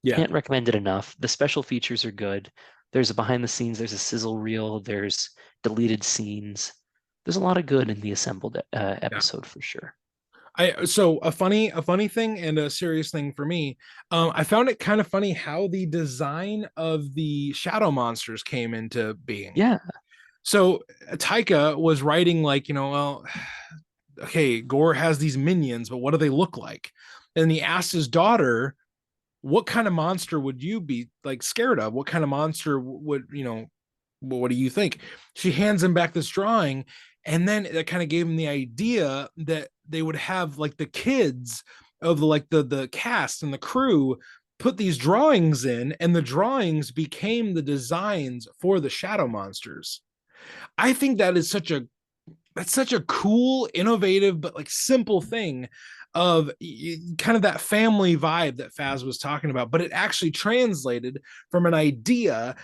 Yeah. Can't recommend it enough. The special features are good. There's a behind the scenes, there's a sizzle reel, there's deleted scenes. There's a lot of good in the assembled Yeah. episode for sure. A funny thing and a serious thing for me. I found it kind of funny how the design of the shadow monsters came into being. Yeah. So Taika was writing like, well, okay, Gore has these minions, but what do they look like? And he asked his daughter, what kind of monster would you be like scared of? What kind of monster would, what do you think? She hands him back this drawing, and then that kind of gave him the idea that they would have like the kids of the cast and the crew put these drawings in, and the drawings became the designs for the shadow monsters. I think that's such a cool, innovative, but like simple thing of kind of that family vibe that Faz was talking about, but it actually translated from an idea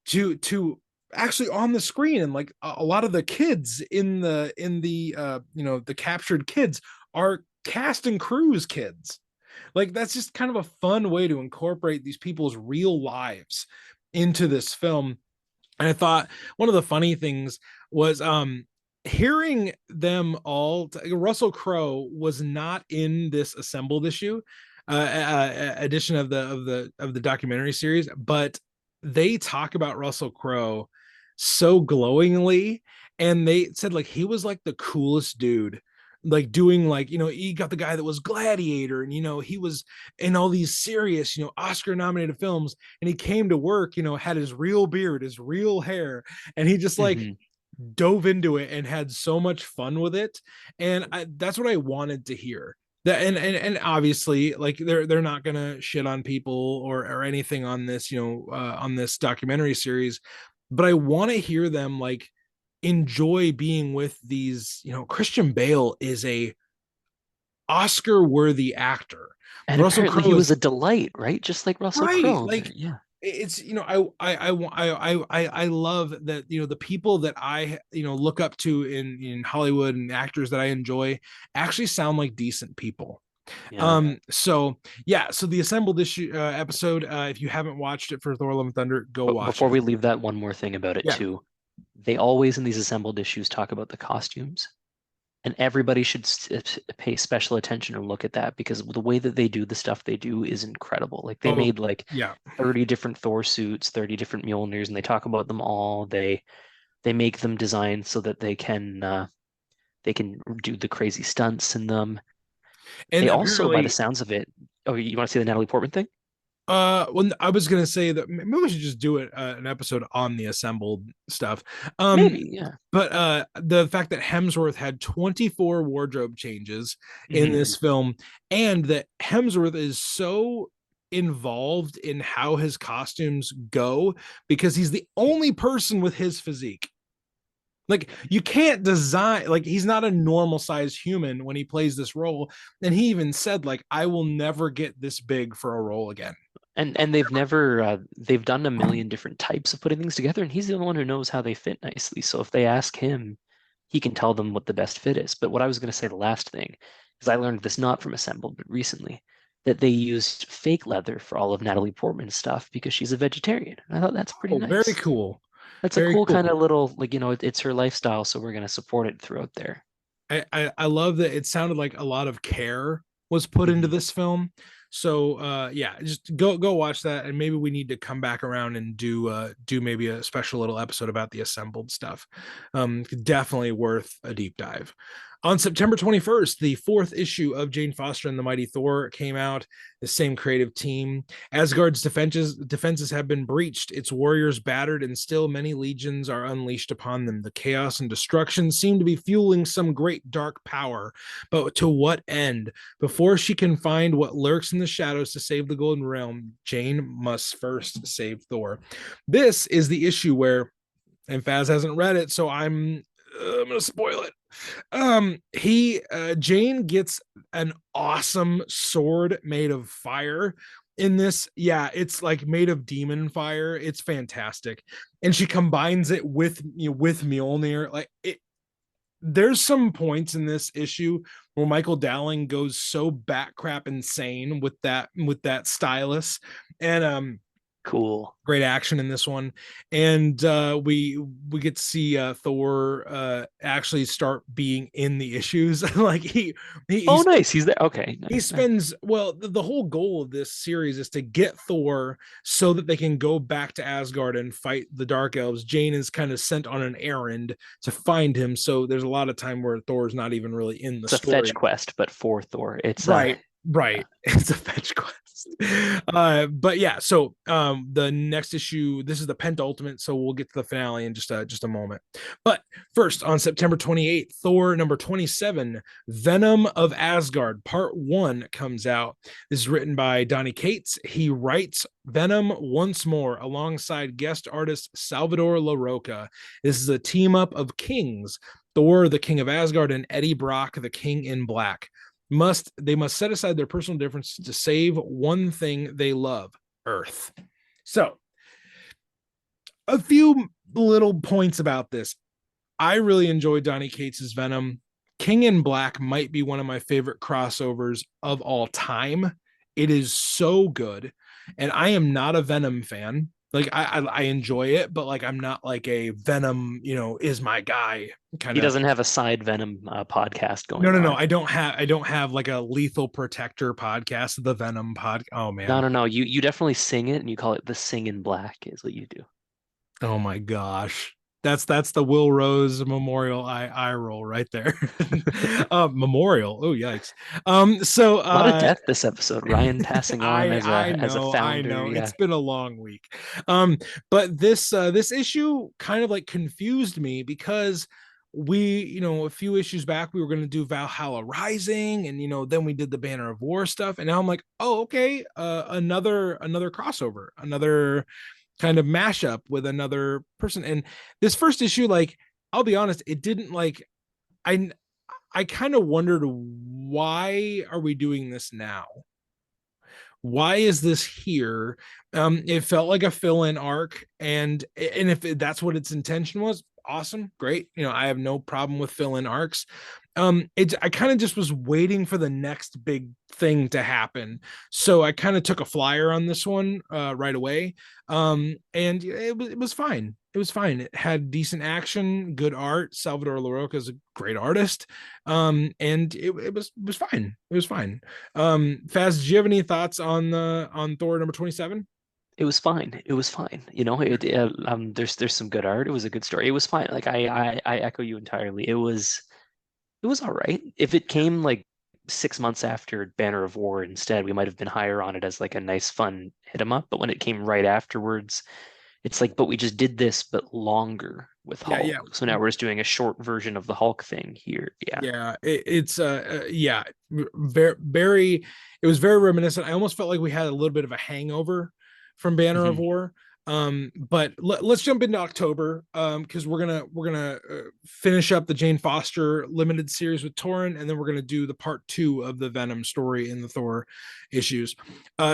to actually on the screen, and like a lot of the kids in the the captured kids are cast and crews kids. Like that's just kind of a fun way to incorporate these people's real lives into this film. And I thought one of the funny things was hearing them all. Russell Crowe was not in this assembled issue edition of the documentary series, but they talk about Russell Crowe so glowingly, and they said like he was like the coolest dude, like doing like, he got the guy that was Gladiator, and he was in all these serious, Oscar nominated films, and he came to work, had his real beard, his real hair, and he just like Hmm. dove into it and had so much fun with it. And that's what I wanted to hear. That and obviously like they're not gonna shit on people or anything on this, on this documentary series, but I want to hear them like enjoy being with these. Christian Bale is a Oscar worthy actor. And Russell apparently he Crowe was is a delight, right? Just like Russell right. Crowe. Like Yeah. it's, I love that, the people that I, look up to in Hollywood, and actors that I enjoy actually sound like decent people. Yeah. So yeah, so the assembled issue episode, if you haven't watched it for Thor: Love and Thunder, go But watch before it. we leave that, one more thing about it Yeah. too. They always in these assembled issues talk about the costumes, and everybody should pay special attention and look at that because the way that they do the stuff they do is incredible. Like they Oh made like yeah. 30 different Thor suits, 30 different Mjolnirs, and they talk about them all. They make them designed so that they can do the crazy stunts in them. And They also, by the apparently, sounds of it, oh, you want to see the Natalie Portman thing? when I was gonna say that maybe we should just do it an episode on the assembled stuff. Maybe, yeah. But the fact that Hemsworth had 24 wardrobe changes in Hmm. this film, and that Hemsworth is so involved in how his costumes go because he's the only person with his physique. Like you can't design, like he's not a normal size human when he plays this role, and he even said like I will never get this big for a role again. And they've done a million different types of putting things together, and he's the only one who knows how they fit nicely. So if they ask him, he can tell them what the best fit is. But what I was going to say, the last thing, is I learned this not from Assembled, but recently, that they used fake leather for all of Natalie Portman's stuff because she's a vegetarian. I thought that's pretty Oh, very nice. cool. That's a Very cool kind cool. of little, like, it's her lifestyle, so we're going to support it throughout there. I love that it sounded like a lot of care was put into Hmm. this film. So yeah, just go watch that, and maybe we need to come back around and do maybe a special little episode about the assembled stuff. Definitely worth a deep dive. On September 21st, the fourth issue of Jane Foster and the Mighty Thor came out. The same creative team. Asgard's defenses have been breached, its warriors battered, and still many legions are unleashed upon them. The chaos and destruction seem to be fueling some great dark power. But to what end? Before she can find what lurks in the shadows to save the Golden Realm, Jane must first save Thor. This is the issue where, and Faz hasn't read it, so I'm gonna spoil it. He Jane gets an awesome sword made of fire in this. Yeah, it's like made of demon fire. It's fantastic. And she combines it with with Mjolnir. Like it, there's some points in this issue where Michael Dowling goes so bat crap insane with that stylus. And Cool. great action in this one. And we get to see Thor actually start being in the issues. Like Oh, he's nice. He's there. Okay. he Nice. Nice. spends, well, the whole goal of this series is to get Thor so that they can go back to Asgard and fight the Dark Elves. Jane is kind of sent on an errand to find him, so there's a lot of time where Thor's not even really in the It's a fetch story. quest, but for Thor. It's Right. It's a fetch quest. But yeah, so the next issue, this is the penultimate, so we'll get to the finale in just a moment. But first, on September 28th, Thor number 27, Venom of Asgard, part 1 comes out. This is written by Donny Cates. He writes Venom once more alongside guest artist Salvador LaRocca. This is a team up of kings, Thor, the king of Asgard, and Eddie Brock, the king in black. They must set aside their personal differences to save one thing they love, Earth. So, a few little points about this. I really enjoyed Donny Cates' Venom. King in Black might be one of my favorite crossovers of all time. It is so good. And I am not a Venom fan. Like I enjoy it, but like I'm not like a Venom, is my guy kind he of. doesn't have a side Venom podcast No, going no, no. on. I don't have like a Lethal Protector podcast, the Venom pod. Oh No, man. no, no. You definitely sing it and you call it the Sing in Black is what you do. Oh my gosh. That's the Will Rose Memorial eye roll right there. Memorial. Oh yikes. So A lot of death this episode. Ryan passing on as I a know, I founder. know. Yeah. It's been a long week. But this issue kind of like confused me because a few issues back we were going to do Valhalla Rising, and then we did the Banner of War stuff, and now I'm like, oh okay, another crossover, another kind of mashup with another person. And this first issue, like, I'll be honest, it didn't like, I kind of wondered, why are we doing this now? Why is this here? It felt like a fill-in arc, and if that's what its intention was, awesome, great. I have no problem with fill-in arcs. I kind of just was waiting for the next big thing to happen, so I kind of took a flyer on this one right away. And it was fine. It was fine. It had decent action, good art. Salvador LaRocca is a great artist. And it was fine. It was fine. Faz, do you have any thoughts on Thor number 27? It was fine. It was fine. There's some good art. It was a good story. It was fine. Like I echo you entirely. It was all right. If it came like 6 months after Banner of War instead, we might have been higher on it as like a nice fun hit 'em up. But when it came right afterwards, it's like, but we just did this, but longer with Yeah, yeah. Hulk. So now we're just doing a short version of the Hulk thing here. Yeah. Yeah, it's yeah, very it was very reminiscent. I almost felt like we had a little bit of a hangover from Banner of Mhm. War. But let's jump into October, because we're gonna finish up the Jane Foster limited series with Torrent, and then we're gonna do the part 2 of the Venom story in the Thor issues.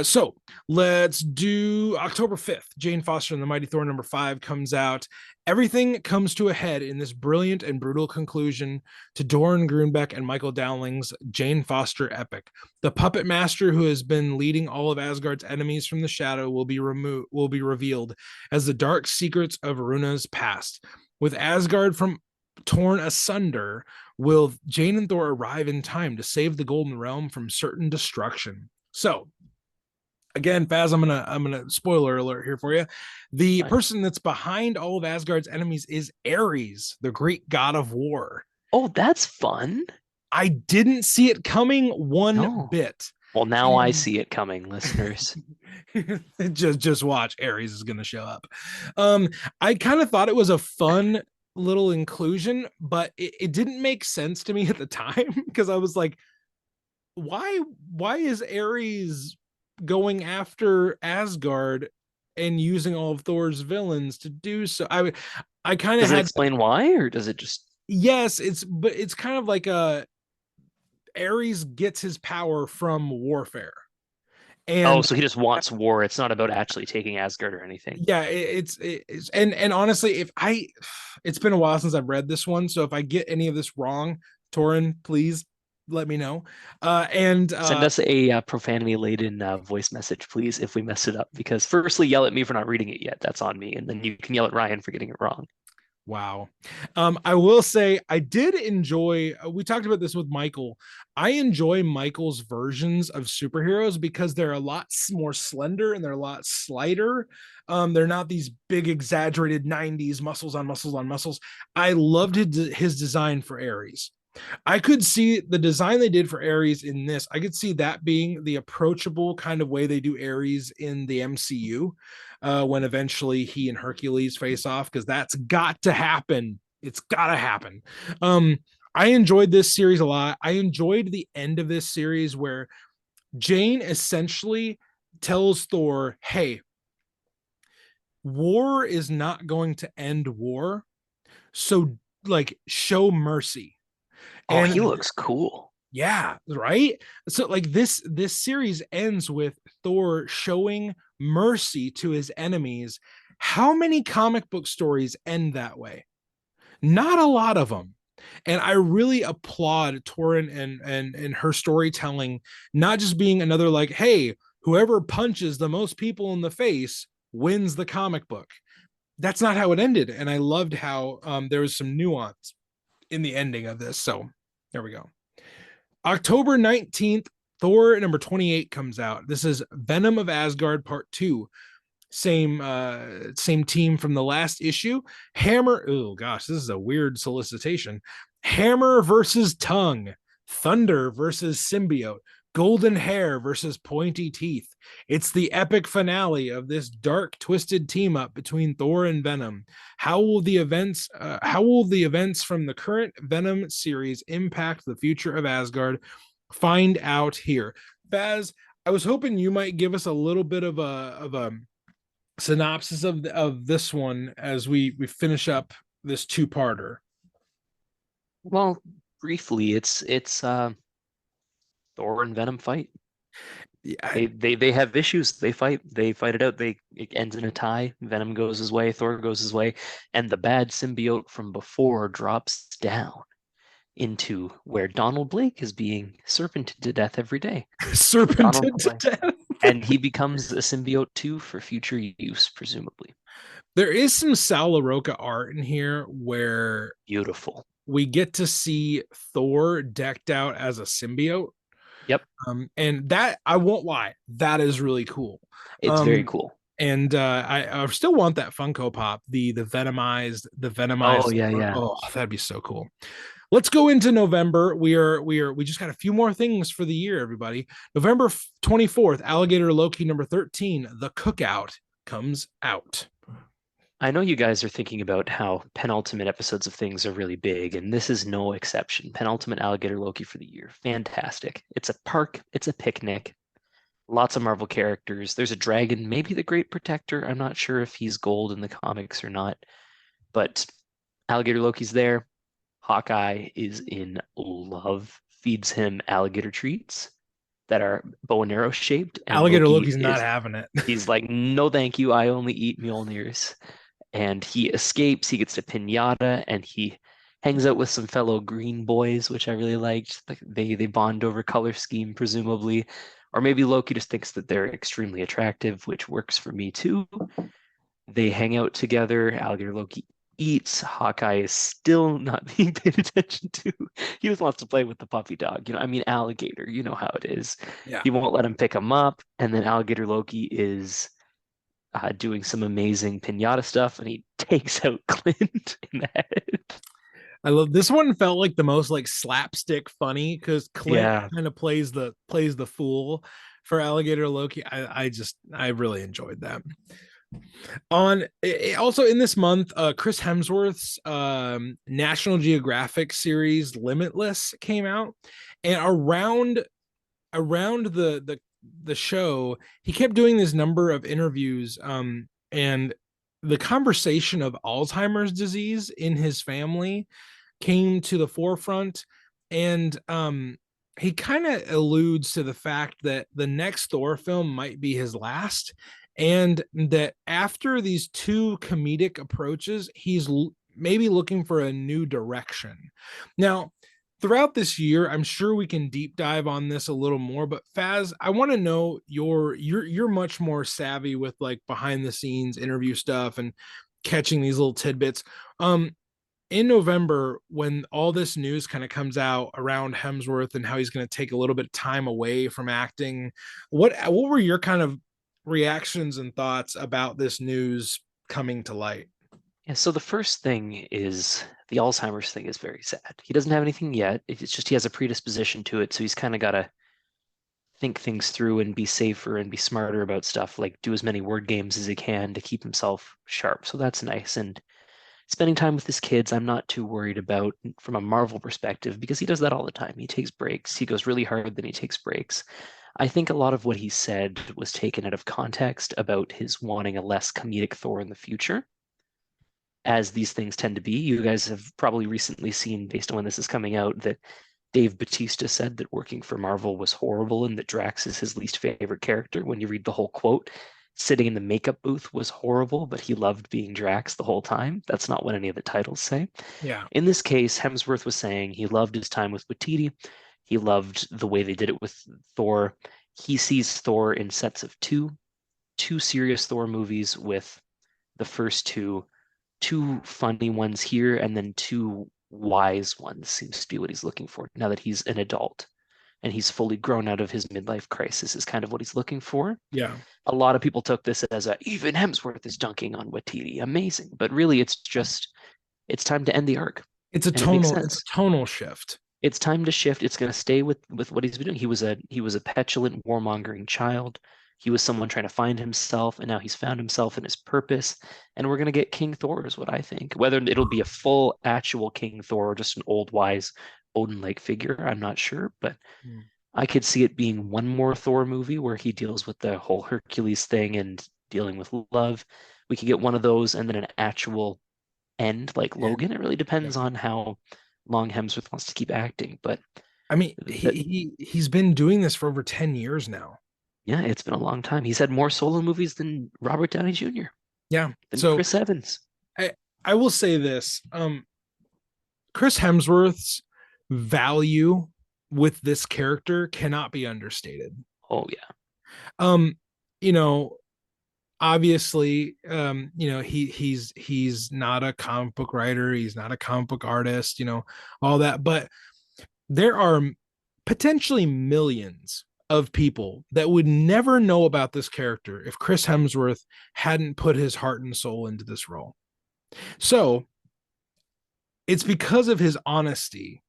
So let's do October 5th. Jane Foster and the Mighty Thor number 5 comes out. Everything comes to a head in this brilliant and brutal conclusion to Doran Grunbeck and Michael Dowling's Jane Foster epic. The puppet master who has been leading all of Asgard's enemies from the shadow will be revealed as the dark secrets of Runa's past. With Asgard from torn asunder, will Jane and Thor arrive in time to save the Golden Realm from certain destruction? So, again, Faz, I'm gonna spoiler alert here for you. The Fine. person that's behind all of Asgard's enemies is Ares, the Greek god of war. Oh, that's fun. I didn't see it coming one No. bit. Well, now I And see it coming, listeners. just watch, Ares is going to show up. um I kind of thought it was a fun little inclusion, but it didn't make sense to me at the time because I was like, why why is Ares going after Asgard and using all of Thor's villains to do so? I kind of Does it had, explain why, or does it just? yes, it's kind of like a Ares gets his power from warfare. Oh, And so he just wants war. It's not about actually taking Asgard or anything. yeah, it's and honestly, if I, it's been a while since I've read this one, so if I get any of this wrong, Torin, please let me know. And Send us a profanity laden voice message, please, if we mess it up. Because firstly, yell at me for not reading it yet. That's on me. And then you can yell at Ryan for getting it wrong. wow. I will say I did enjoy, we talked about this with Michael. I enjoy Michael's versions of superheroes because they're a lot more slender and they're a lot slighter. They're not these big exaggerated 90s muscles on muscles on muscles. I loved his design for Ares. I could see the design they did for Ares in this. I could see that being the approachable kind of way they do Ares in the MCU, when eventually he and Hercules face off, because that's got to happen. It's got to happen. Um, I enjoyed this series a lot. I enjoyed the end of this series where Jane essentially tells Thor, "Hey, war is not going to end war. So, like, show mercy." Oh, he And looks cool. yeah, right. So like this series ends with Thor showing mercy to his enemies. How many comic book stories end that way? Not a lot of them. And I really applaud Torin and her storytelling, not just being another like, hey, whoever punches the most people in the face wins the comic book. That's not how it ended, and I loved how there was some nuance in the ending of this. So there we go. October 19th, Thor number 28 comes out. This is Venom of Asgard part 2. Same team from the last issue. Hammer, oh gosh, this is a weird solicitation. Hammer versus Tongue. Thunder versus Symbiote. Golden hair versus pointy teeth. It's the epic finale of this dark, twisted team up between Thor and Venom. How will the events from the current Venom series impact the future of Asgard? Find out here. Baz, I was hoping you might give us a little bit of a synopsis of this one as we finish up this two-parter. Well, briefly, it's Thor and Venom fight. Yeah, They have issues. They fight it out. It ends in a tie. Venom goes his way, Thor goes his way, and the bad symbiote from before drops down into where Donald Blake is being serpented to death every day. Donald serpented to Blake. death. And he becomes a symbiote too for future use, presumably. There is some Sal LaRocca art in here where Beautiful. we get to see Thor decked out as a symbiote. Yep, And that, I won't lie, that is really cool. it's very Um, cool. and I still want that Funko Pop, the Oh venomized. yeah, yeah. Oh, that'd be so cool. Let's go into November. We just got a few more things for the year, everybody. November 24th, Alligator Loki number 13, The Cookout comes out. I know you guys are thinking about how penultimate episodes of things are really big, and this is no exception. Penultimate Alligator Loki for the year. Fantastic. It's a park, it's a picnic. Lots of Marvel characters. There's a dragon, maybe the Great Protector. I'm not sure if he's gold in the comics or not, but Alligator Loki's there. Hawkeye is in love, feeds him alligator treats that are bow and arrow shaped, and Alligator Loki Loki's not is having it. he's like, no, thank you. I only eat Mjolnirs. And he escapes. He gets to Pinata, and he hangs out with some fellow green boys, which I really liked. Like they bond over color scheme, presumably, or maybe Loki just thinks that they're extremely attractive, which works for me too. They hang out together. Alligator Loki eats. Hawkeye is still not being paid attention to. He just wants to play with the puppy dog. I mean, alligator, you know how it is. Yeah. He won't let him pick him up. And then Alligator Loki is doing some amazing pinata stuff, and he takes out Clint in the head. I love this one. Felt like the most like slapstick funny because Clint Yeah. kind of plays the fool for Alligator Loki. I really enjoyed that. Also in this month, Chris Hemsworth's National Geographic series Limitless came out, and around the show, he kept doing this number of interviews, and the conversation of Alzheimer's disease in his family came to the forefront, and he kind of alludes to the fact that the next Thor film might be his last, and that after these two comedic approaches, he's maybe looking for a new direction. Now, throughout this year, I'm sure we can deep dive on this a little more, but Faz, I want to know you're much more savvy with like behind the scenes interview stuff and catching these little tidbits. In November, when all this news kind of comes out around Hemsworth and how he's going to take a little bit of time away from acting, what were your kind of reactions and thoughts about this news coming to light? Yeah, so the first thing is the Alzheimer's thing is very sad. He doesn't have anything yet. It's just he has a predisposition to it, so he's kind of got to think things through and be safer and be smarter about stuff, like do as many word games as he can to keep himself sharp. So that's nice. And spending time with his kids, I'm not too worried about from a Marvel perspective because he does that all the time. He takes breaks. He goes really hard, then he takes breaks. I think a lot of what he said was taken out of context about his wanting a less comedic Thor in the future, as these things tend to be. You guys have probably recently seen, based on when this is coming out, that Dave Bautista said that working for Marvel was horrible and that Drax is his least favorite character. When you read the whole quote, sitting in the makeup booth was horrible, but he loved being Drax the whole time. That's not what any of the titles say. Yeah, In this case, Hemsworth was saying he loved his time with Waititi. He loved the way they did it with Thor. He sees Thor in sets of two serious Thor movies, with the first two funny ones here and then two wise ones seems to be what he's looking for now that he's an adult and he's fully grown out of his midlife crisis is kind of what he's looking for. yeah. A lot of people took this as a even Hemsworth is dunking on Watiti. Amazing. But really it's just it's time to end the arc. And it makes It's sense. a tonal shift. It's time to shift. It's going to stay with what he's been doing. He was a petulant warmongering child. He was someone trying to find himself, and now he's found himself in his purpose. And we're going to get King Thor, is what I think. Whether it'll be a full actual King Thor or just an old wise Odin-like figure, I'm not sure. But Mm. I could see it being one more Thor movie where he deals with the whole Hercules thing and dealing with love. We could get one of those and then an actual end like Yeah, Logan. It really yeah. depends on how long Hemsworth wants to keep acting. But I mean, that, he's been doing this for over 10 years now. yeah, it's been a long time. He's had more solo movies than Robert Downey Jr., Yeah. than So Chris Evans. I I will say this. Chris Hemsworth's value with this character cannot be understated. Oh yeah. Um, you know, obviously, he's not a comic book writer, he's not a comic book artist, all that, but there are potentially millions of people that would never know about this character if Chris Hemsworth hadn't put his heart and soul into this role. So it's because of his honesty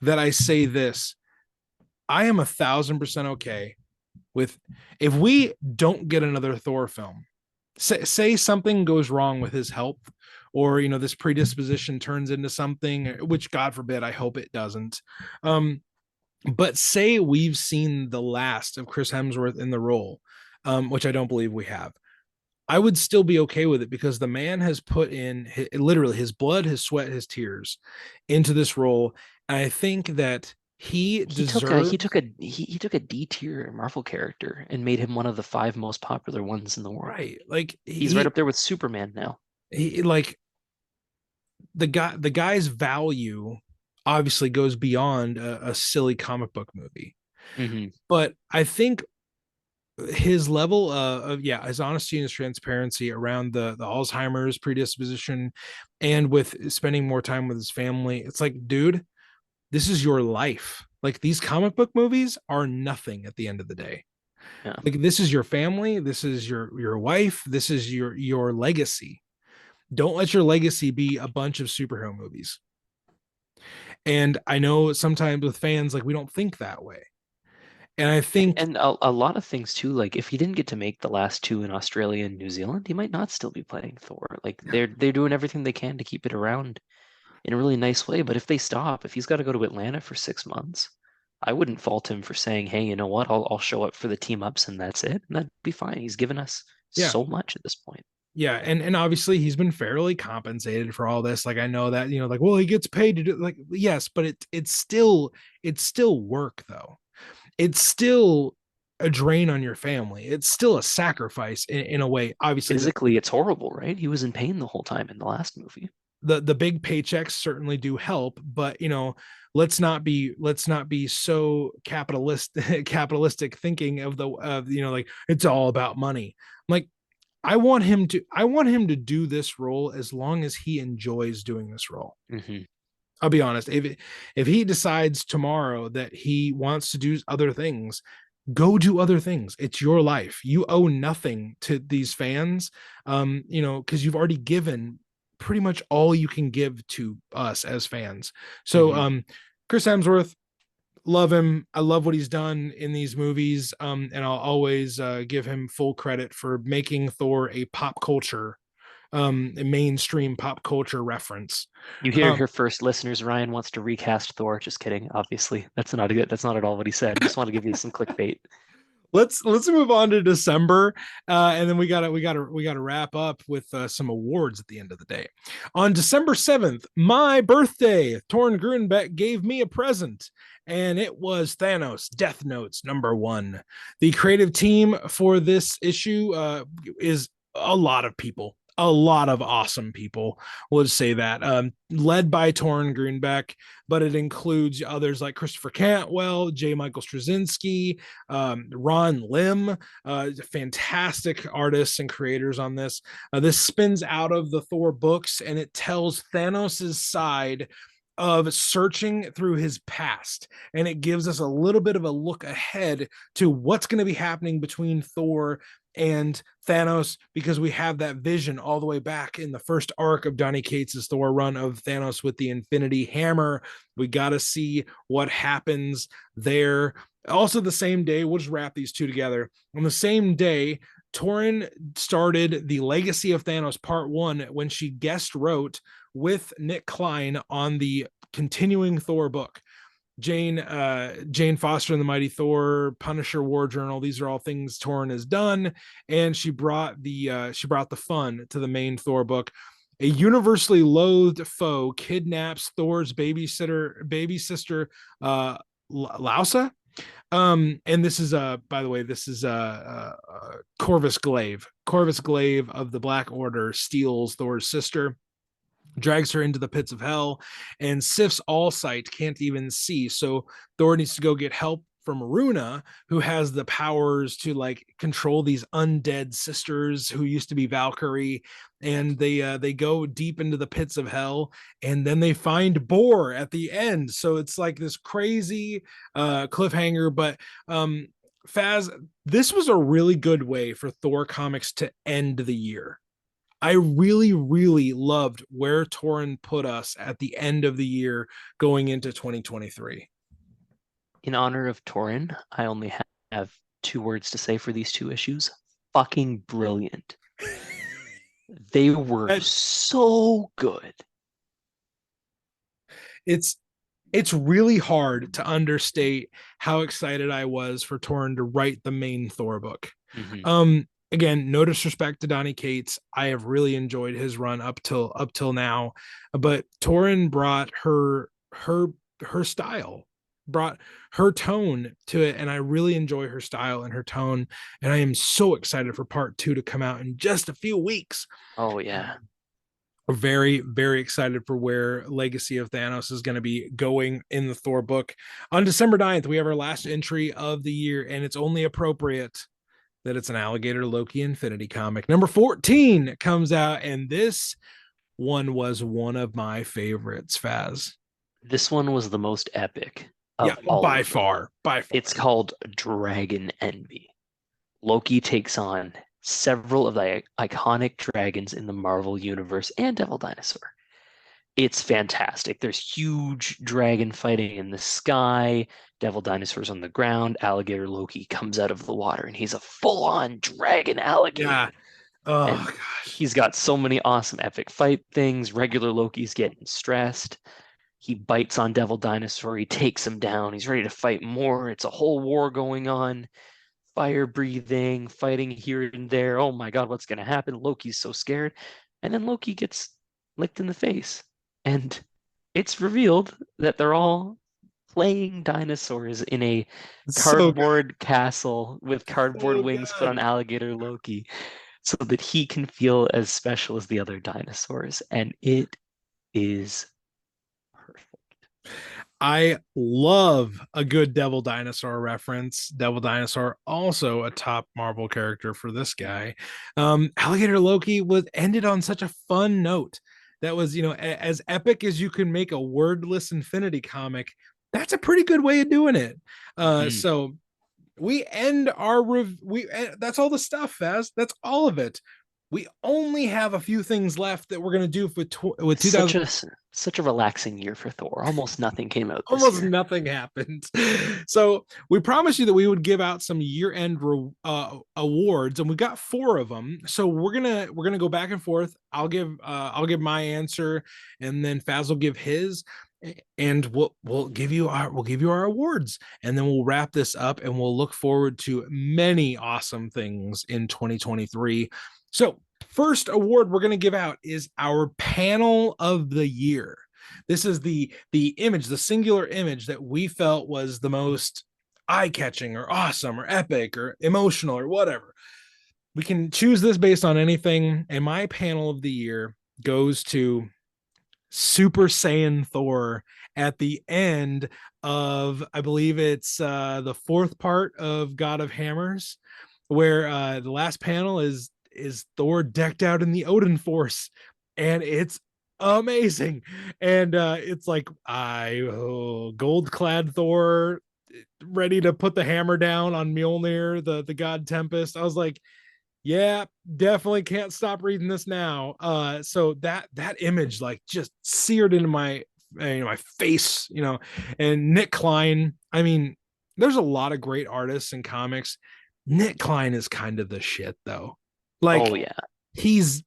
that I say this. I am 1,000% okay with if we don't get another Thor film. Say something goes wrong with his health, or this predisposition turns into something, which God forbid, I hope it doesn't. But say we've seen the last of Chris Hemsworth in the role, which I don't believe we have. I would still be okay with it because the man has put in literally his blood, his sweat, his tears into this role. And I think that he He took a he deserves. took a he took a D tier Marvel character and made him one of the five most popular ones in the world. Right, like He's right up there with Superman now. he like the guy's value obviously goes beyond a silly comic book movie, Hmm. but I think his level of yeah, his honesty and his transparency around the Alzheimer's predisposition, and with spending more time with his family, it's like, dude, this is your life. Like, these comic book movies are nothing at the end of the day. Yeah. Like, this is your family, this is your wife, this is your legacy. Don't let your legacy be a bunch of superhero movies. And I know sometimes with fans, like we don't think that way. And I think, And a lot of things too, like if he didn't get to make the last two in Australia and New Zealand, he might not still be playing Thor. Like they're doing everything they can to keep it around in a really nice way. But if they stop, if he's got to go to Atlanta for 6 months, I wouldn't fault him for saying, "Hey, you know what? I'll show up for the team ups and that's it." And that'd be fine. He's given us yeah, so much at this point. yeah, and obviously he's been fairly compensated for all this. Like I know that, like, well, he gets paid to do, like, yes, but it's still work though. It's still a drain on your family. It's still a sacrifice in a way. Obviously, Physically, it's horrible, right? He was in pain the whole time in the last movie. the big paychecks certainly do help, but let's not be so capitalistic thinking of like it's all about money. Like I want him to do this role as long as he enjoys doing this role. Hmm. I'll be honest. If he decides tomorrow that he wants to do other things, go do other things. It's your life. You owe nothing to these fans, because you've already given pretty much all you can give to us as fans. So, Hmm. Chris Hemsworth, love him. I love what he's done in these movies, and I'll always give him full credit for making Thor a mainstream pop culture reference. You hear Um, here first, listeners. Ryan wants to recast Thor. Just kidding. Obviously, that's not good. That's not at all what he said. Just want to give you some clickbait. let's move on to December, and then we gotta wrap up with some awards at the end of the day. On December 7th, my birthday, Torn Grunbeck gave me a present, and it was Thanos Death Notes #1. The creative team for this issue is a lot of people. A lot of awesome people would say that, led by Torn Grunbeck, but it includes others like Christopher Cantwell, J. Michael Straczynski, Ron Lim, fantastic artists and creators on this. This spins out of the Thor books and it tells Thanos' side of searching through his past. And it gives us a little bit of a look ahead to what's going to be happening between Thor and Thanos, because we have that vision all the way back in the first arc of Donny Cates' Thor run of Thanos with the Infinity Hammer. We got to see what happens there. Also, the same day, we'll just wrap these two together. On the same day, Torrin started the Legacy of Thanos Part 1 when she guest wrote with Nick Klein on the continuing Thor book. Jane Foster and the Mighty Thor, Punisher War Journal. These are all things Torrin has done, and she brought the fun to the main Thor book. A universally loathed foe kidnaps Thor's baby sister, Lausa. And this is by the way, this is Corvus Glaive. Corvus Glaive of the Black Order steals Thor's sister, drags her into the pits of hell, and Sif's all sight can't even see. So Thor needs to go get help from Runa, who has the powers to like control these undead sisters who used to be Valkyrie. And they go deep into the pits of hell, and then they find Bor at the end. So it's like this crazy cliffhanger. But Faz, this was a really good way for Thor comics to end the year. I really, really loved where Torrin put us at the end of the year going into 2023. In honor of Torin, I only have two words to say for these two issues. Fucking brilliant. They were so good. It's it's really hard to understate how excited I was for Torrin to write the main Thor book. Hmm. Again, no disrespect to Donny Cates. I have really enjoyed his run up till now, but Torrin brought her style, brought her tone to it, and I really enjoy her style and her tone. And I am so excited for part 2 to come out in just a few weeks. Oh yeah. Very, very excited for where Legacy of Thanos is going to be going in the Thor book. On December 9th, we have our last entry of the year, and it's only appropriate that it's an Alligator Loki Infinity comic. Number 14 comes out, and this one was one of my favorites, Faz. This one was the most epic Yeah, of all by of them. far, by far. It's called Dragon Envy. Loki takes on several of the iconic dragons in the Marvel universe and Devil Dinosaur. It's fantastic. There's huge dragon fighting in the sky, devil dinosaurs on the ground, alligator Loki comes out of the water, and he's a full-on dragon Yeah. alligator. Oh And gosh. he's got so many awesome epic fight things. Regular Loki's getting stressed. He bites on Devil Dinosaur. He takes him down. He's ready to fight more. It's a whole war going on. Fire breathing, fighting here and there. Oh my God, what's going to happen? Loki's so scared. And then Loki gets licked in the face. And it's revealed that they're all playing dinosaurs in a So good. cardboard castle with cardboard So wings put on good. alligator Loki so that he can feel as special as the other dinosaurs. And it is perfect. I love a good Devil Dinosaur reference. Devil Dinosaur, also a top Marvel character for this guy. Alligator Loki was ended on such a fun note. That was, as epic as you can make a wordless Infinity comic. That's a pretty good way of doing it. Mhm. So we end our that's all the stuff, Faz. That's all of it. We only have a few things left that we're going to do with 2000. Such a relaxing year for Thor. Almost nothing came out this Almost year. nothing happened. So we promised you that we would give out some year-end awards, and we got 4 of them. So we're gonna go back and forth. I'll give my answer, and then Faz will give his, and we'll give you our awards, and then we'll wrap this up, and we'll look forward to many awesome things in 2023. So first award we're gonna give out is our panel of the year. This is the image, the singular image that we felt was the most eye-catching or awesome or epic or emotional or whatever. We can choose this based on anything, and my panel of the year goes to Super Saiyan Thor at the end of, I believe it's the 4th part of God of Hammers, where the last panel is Thor decked out in the Odin Force, and it's amazing. And it's like gold clad Thor ready to put the hammer down on Mjolnir, the god Tempest. I was like, yeah, definitely can't stop reading this now. So that image like just seared into my face, and Nick Klein. I mean, there's a lot of great artists in comics. Nick Klein is kind of the shit though. Oh Like yeah. he's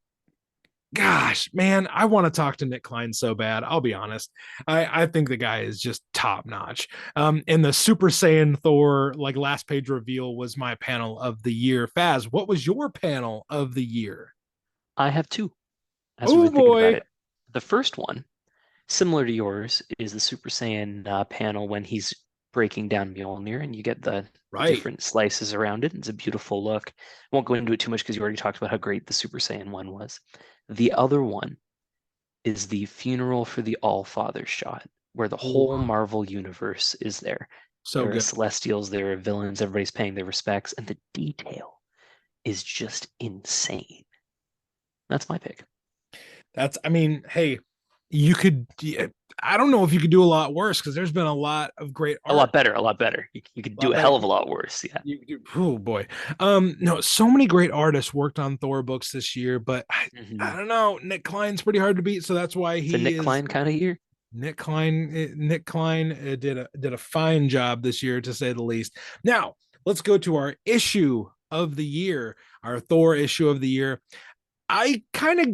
gosh, man, I want to talk to Nick Klein so bad. I'll be honest. I think the guy is just top notch. And the Super Saiyan Thor like last page reveal was my panel of the year. Faz, what was your panel of the year? I have two as we Oh were thinking about boy. it. The first one, similar to yours, is the Super Saiyan panel when he's breaking down Mjolnir and you get the Right. different slices around it. It's a beautiful look. Won't go into it too much because you already talked about how great the Super Saiyan one was. The other one is the funeral for the All-Father shot, where the Ooh, whole Marvel universe is there. so There are good. Celestials, there are villains, everybody's paying their respects, and the detail is just insane. That's my pick. I mean, hey, you could, I don't know if you could do a lot worse because there's been a lot of great A art. lot better, a lot better. You could A do lot a hell better. of a lot worse. Yeah. Oh boy. No, so many great artists worked on Thor books this year, but I Hmm. don't know. Nick Klein's pretty hard to beat, so that's why It's a he Nick is Klein kind of year. Nick Klein. Nick Klein did a fine job this year, to say the least. Now let's go to our issue of the year, our Thor issue of the year. I kind of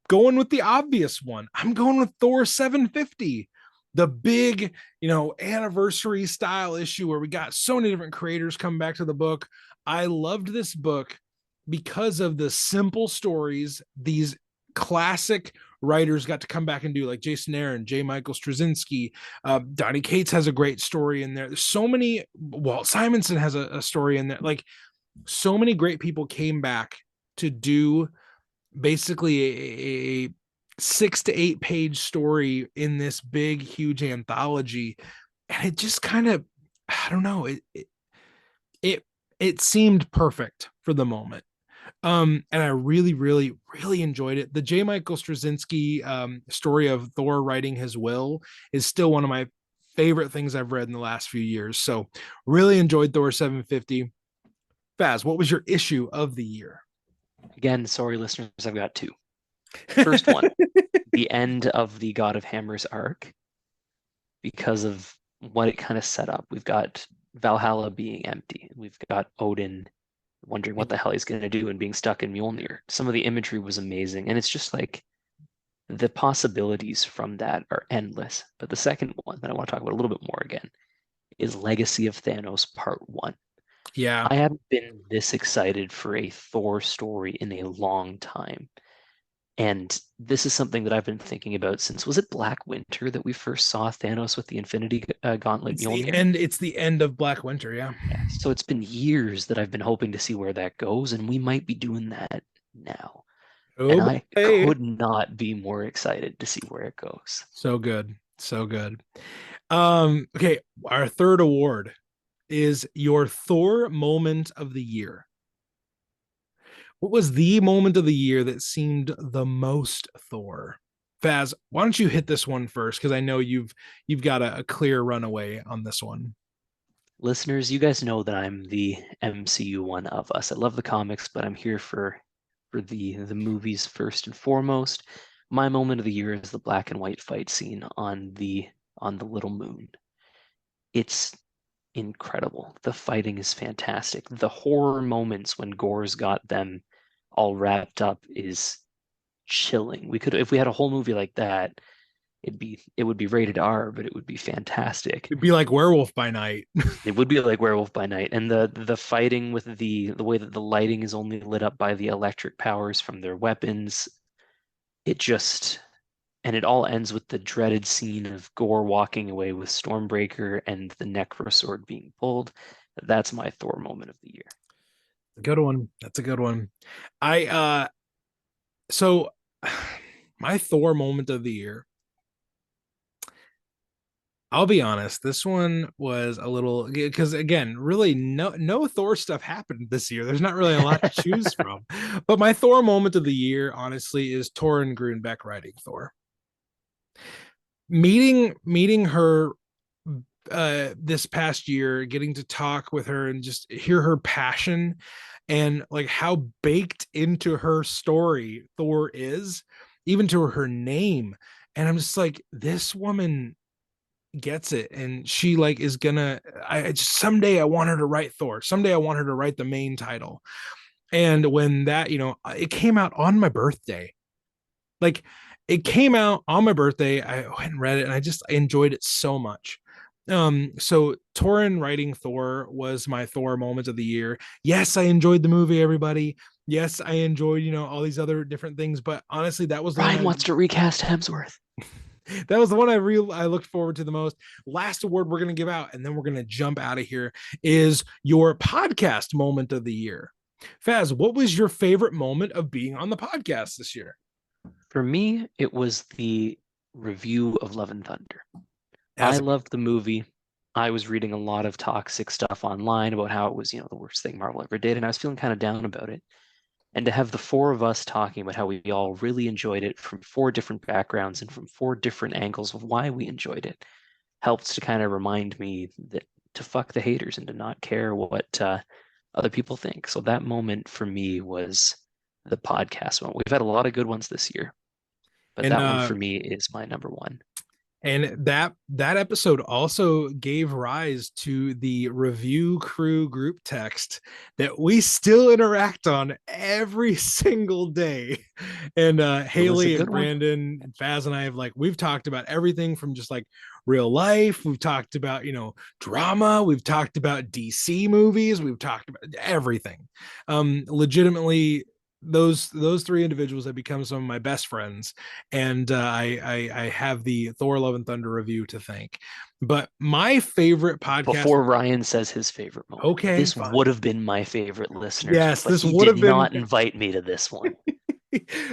going with the obvious one. I'm going with Thor 750, the big, anniversary style issue where we got so many different creators coming back to the book. I loved this book because of the simple stories these classic writers got to come back and do, like Jason Aaron, J. Michael Straczynski. Donnie Cates has a great story in there. There's so many. Walt Simonson has a story in there. Like so many great people came back to do basically a 6 to 8 page story in this big huge anthology, and it just kind of, I don't know, it it seemed perfect for the moment. And I really really enjoyed it. The J. Michael Straczynski story of Thor writing his will is still one of my favorite things I've read in the last few years. So really enjoyed Thor 750. Faz, what was your issue of the year? Again, sorry, listeners, I've got two. First one, the end of the God of Hammers arc because of what it kind of set up. We've got Valhalla being empty. We've got Odin wondering what the hell he's going to do and being stuck in Mjolnir. Some of the imagery was amazing, and it's just like the possibilities from that are endless. But the second one that I want to talk about a little bit more again is Legacy of Thanos Part 1. Yeah. I haven't been this excited for a Thor story in a long time. And this is something that I've been thinking about since, was it Black Winter that we first saw Thanos with the Infinity Gauntlet Mjolnir? It's the end of Black Winter, yeah. Yeah. So it's been years that I've been hoping to see where that goes, and we might be doing that now. And Oh I boy. could not be more excited to see where it goes. So good. So good. Okay, our third award is your Thor moment of the year. What was the moment of the year that seemed the most Thor? Faz, why don't you hit this one first? Because I know you've got a clear runaway on this one. Listeners, you guys know that I'm the MCU one of us. I love the comics, but I'm here for the movies first and foremost. My moment of the year is the black and white fight scene on the little moon. It's incredible. The fighting is fantastic. The horror moments when Gore's got them all wrapped up is chilling. We could, if we had a whole movie like that, it would be rated R, but it would be fantastic. It'd be like Werewolf by Night. It would be like Werewolf by Night, and the fighting with the way that the lighting is only lit up by the electric powers from their weapons. It just and it all ends with the dreaded scene of Gore walking away with Stormbreaker and the Necro sword being pulled. That's my Thor moment of the year. A good one. That's a good one. I so my Thor moment of the year. I'll be honest, this one was a little because again, really no Thor stuff happened this year. There's not really a lot to choose from. But my Thor moment of the year, honestly, is Torunn Grünbeck writing Thor. Meeting her this past year, getting to talk with her and just hear her passion and like how baked into her story Thor is, even to her name. And I'm just like, this woman gets it, and she like is gonna I just someday I want her to write Thor. Someday I want her to write the main title. And when that, it came out on my birthday. Like it came out on my birthday. I went and read it and I enjoyed it so much. So Torunn writing Thor was my Thor moment of the year. Yes, I enjoyed the movie, everybody. Yes, I enjoyed, all these other different things, but honestly, that was the one Ryan wants to recast Hemsworth. that was the one I looked forward to the most. Last award we're going to give out, and then we're going to jump out of here, is your podcast moment of the year. Faz, what was your favorite moment of being on the podcast this year? For me, it was the review of Love and Thunder. I As loved the movie. I was reading a lot of toxic stuff online about how it was, the worst thing Marvel ever did, and I was feeling kind of down about it. And to have the four of us talking about how we all really enjoyed it from four different backgrounds and from four different angles of why we enjoyed it helps to kind of remind me that to fuck the haters and to not care what other people think. So that moment for me was the podcast one. We've had a lot of good ones this year, but and that one for me is my number one. And that episode also gave rise to the review crew group text that we still interact on every single day. And It was a Haley and good one. Brandon and Faz and I have we've talked about everything from just like real life. We've talked about, drama. We've talked about DC movies. We've talked about everything. Legitimately, those three individuals have become some of my best friends, and I have the Thor Love and Thunder review to thank. But my favorite podcast. Before Ryan says his favorite moment, Okay, this fine. would have been my favorite, listeners, Yes, but this he would did have been. not invite me to this one.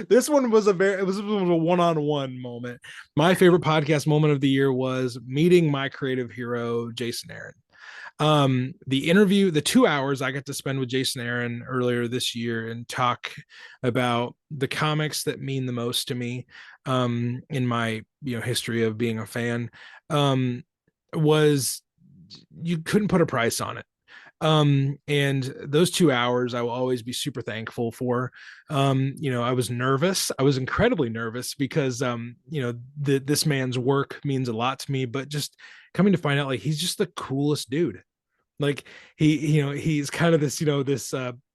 This one was it was a one-on-one moment. My favorite podcast moment of the year was meeting my creative hero, Jason Aaron. The interview, the 2 hours I got to spend with Jason Aaron earlier this year and talk about the comics that mean the most to me, in my history of being a fan, was, you couldn't put a price on it. And those 2 hours I will always be super thankful for. I was nervous. I was incredibly nervous because this man's work means a lot to me, but just coming to find out, like, he's just the coolest dude. Like, he's kind of this,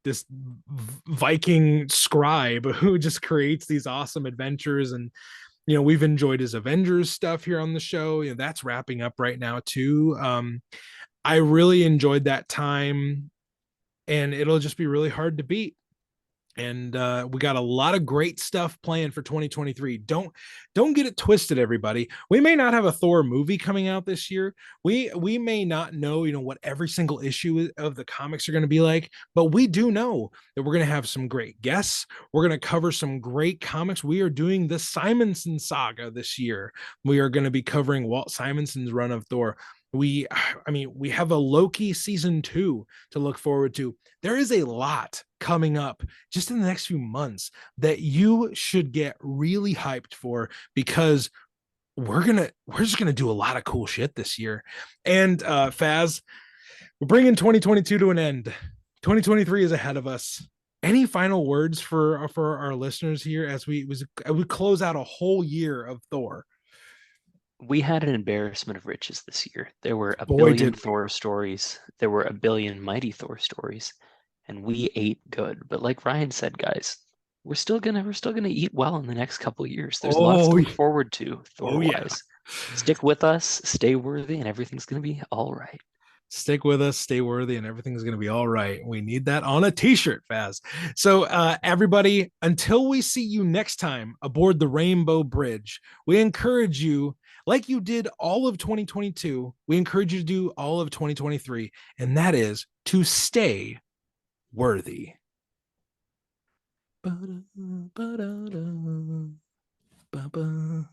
this Viking scribe who just creates these awesome adventures. And we've enjoyed his Avengers stuff here on the show. That's wrapping up right now too. I really enjoyed that time, and it'll just be really hard to beat. And we got a lot of great stuff planned for 2023. Don't get it twisted, everybody. We may not have a Thor movie coming out this year. We may not know, what every single issue of the comics are going to be like, but we do know that we're going to have some great guests. We're going to cover some great comics. We are doing the Simonson saga this year. We are going to be covering Walt Simonson's run of Thor. We have a Loki season 2 to look forward to. There is a lot coming up just in the next few months that you should get really hyped for, because we're just gonna do a lot of cool shit this year. And Faz, we're bringing 2022 to an end. 2023 is ahead of us. Any final words for our listeners here as we close out a whole year of Thor? We had an embarrassment of riches this year. There were a Boy, billion did we. Thor stories. There were a billion Mighty Thor stories, and we ate good. But like Ryan said, guys, we're still gonna eat well in the next couple of years. There's lots to Oh, look forward to oh yeah. Thor-wise. Stick with us, stay worthy, and everything's gonna be all right. Stick with us, stay worthy, and everything's going to be all right. We need that on a t-shirt, Faz. So everybody, until we see you next time aboard the Rainbow Bridge, we encourage you, like you did all of 2022, we encourage you to do all of 2023, and that is to stay worthy. Ba-da, ba-da-da, ba-ba.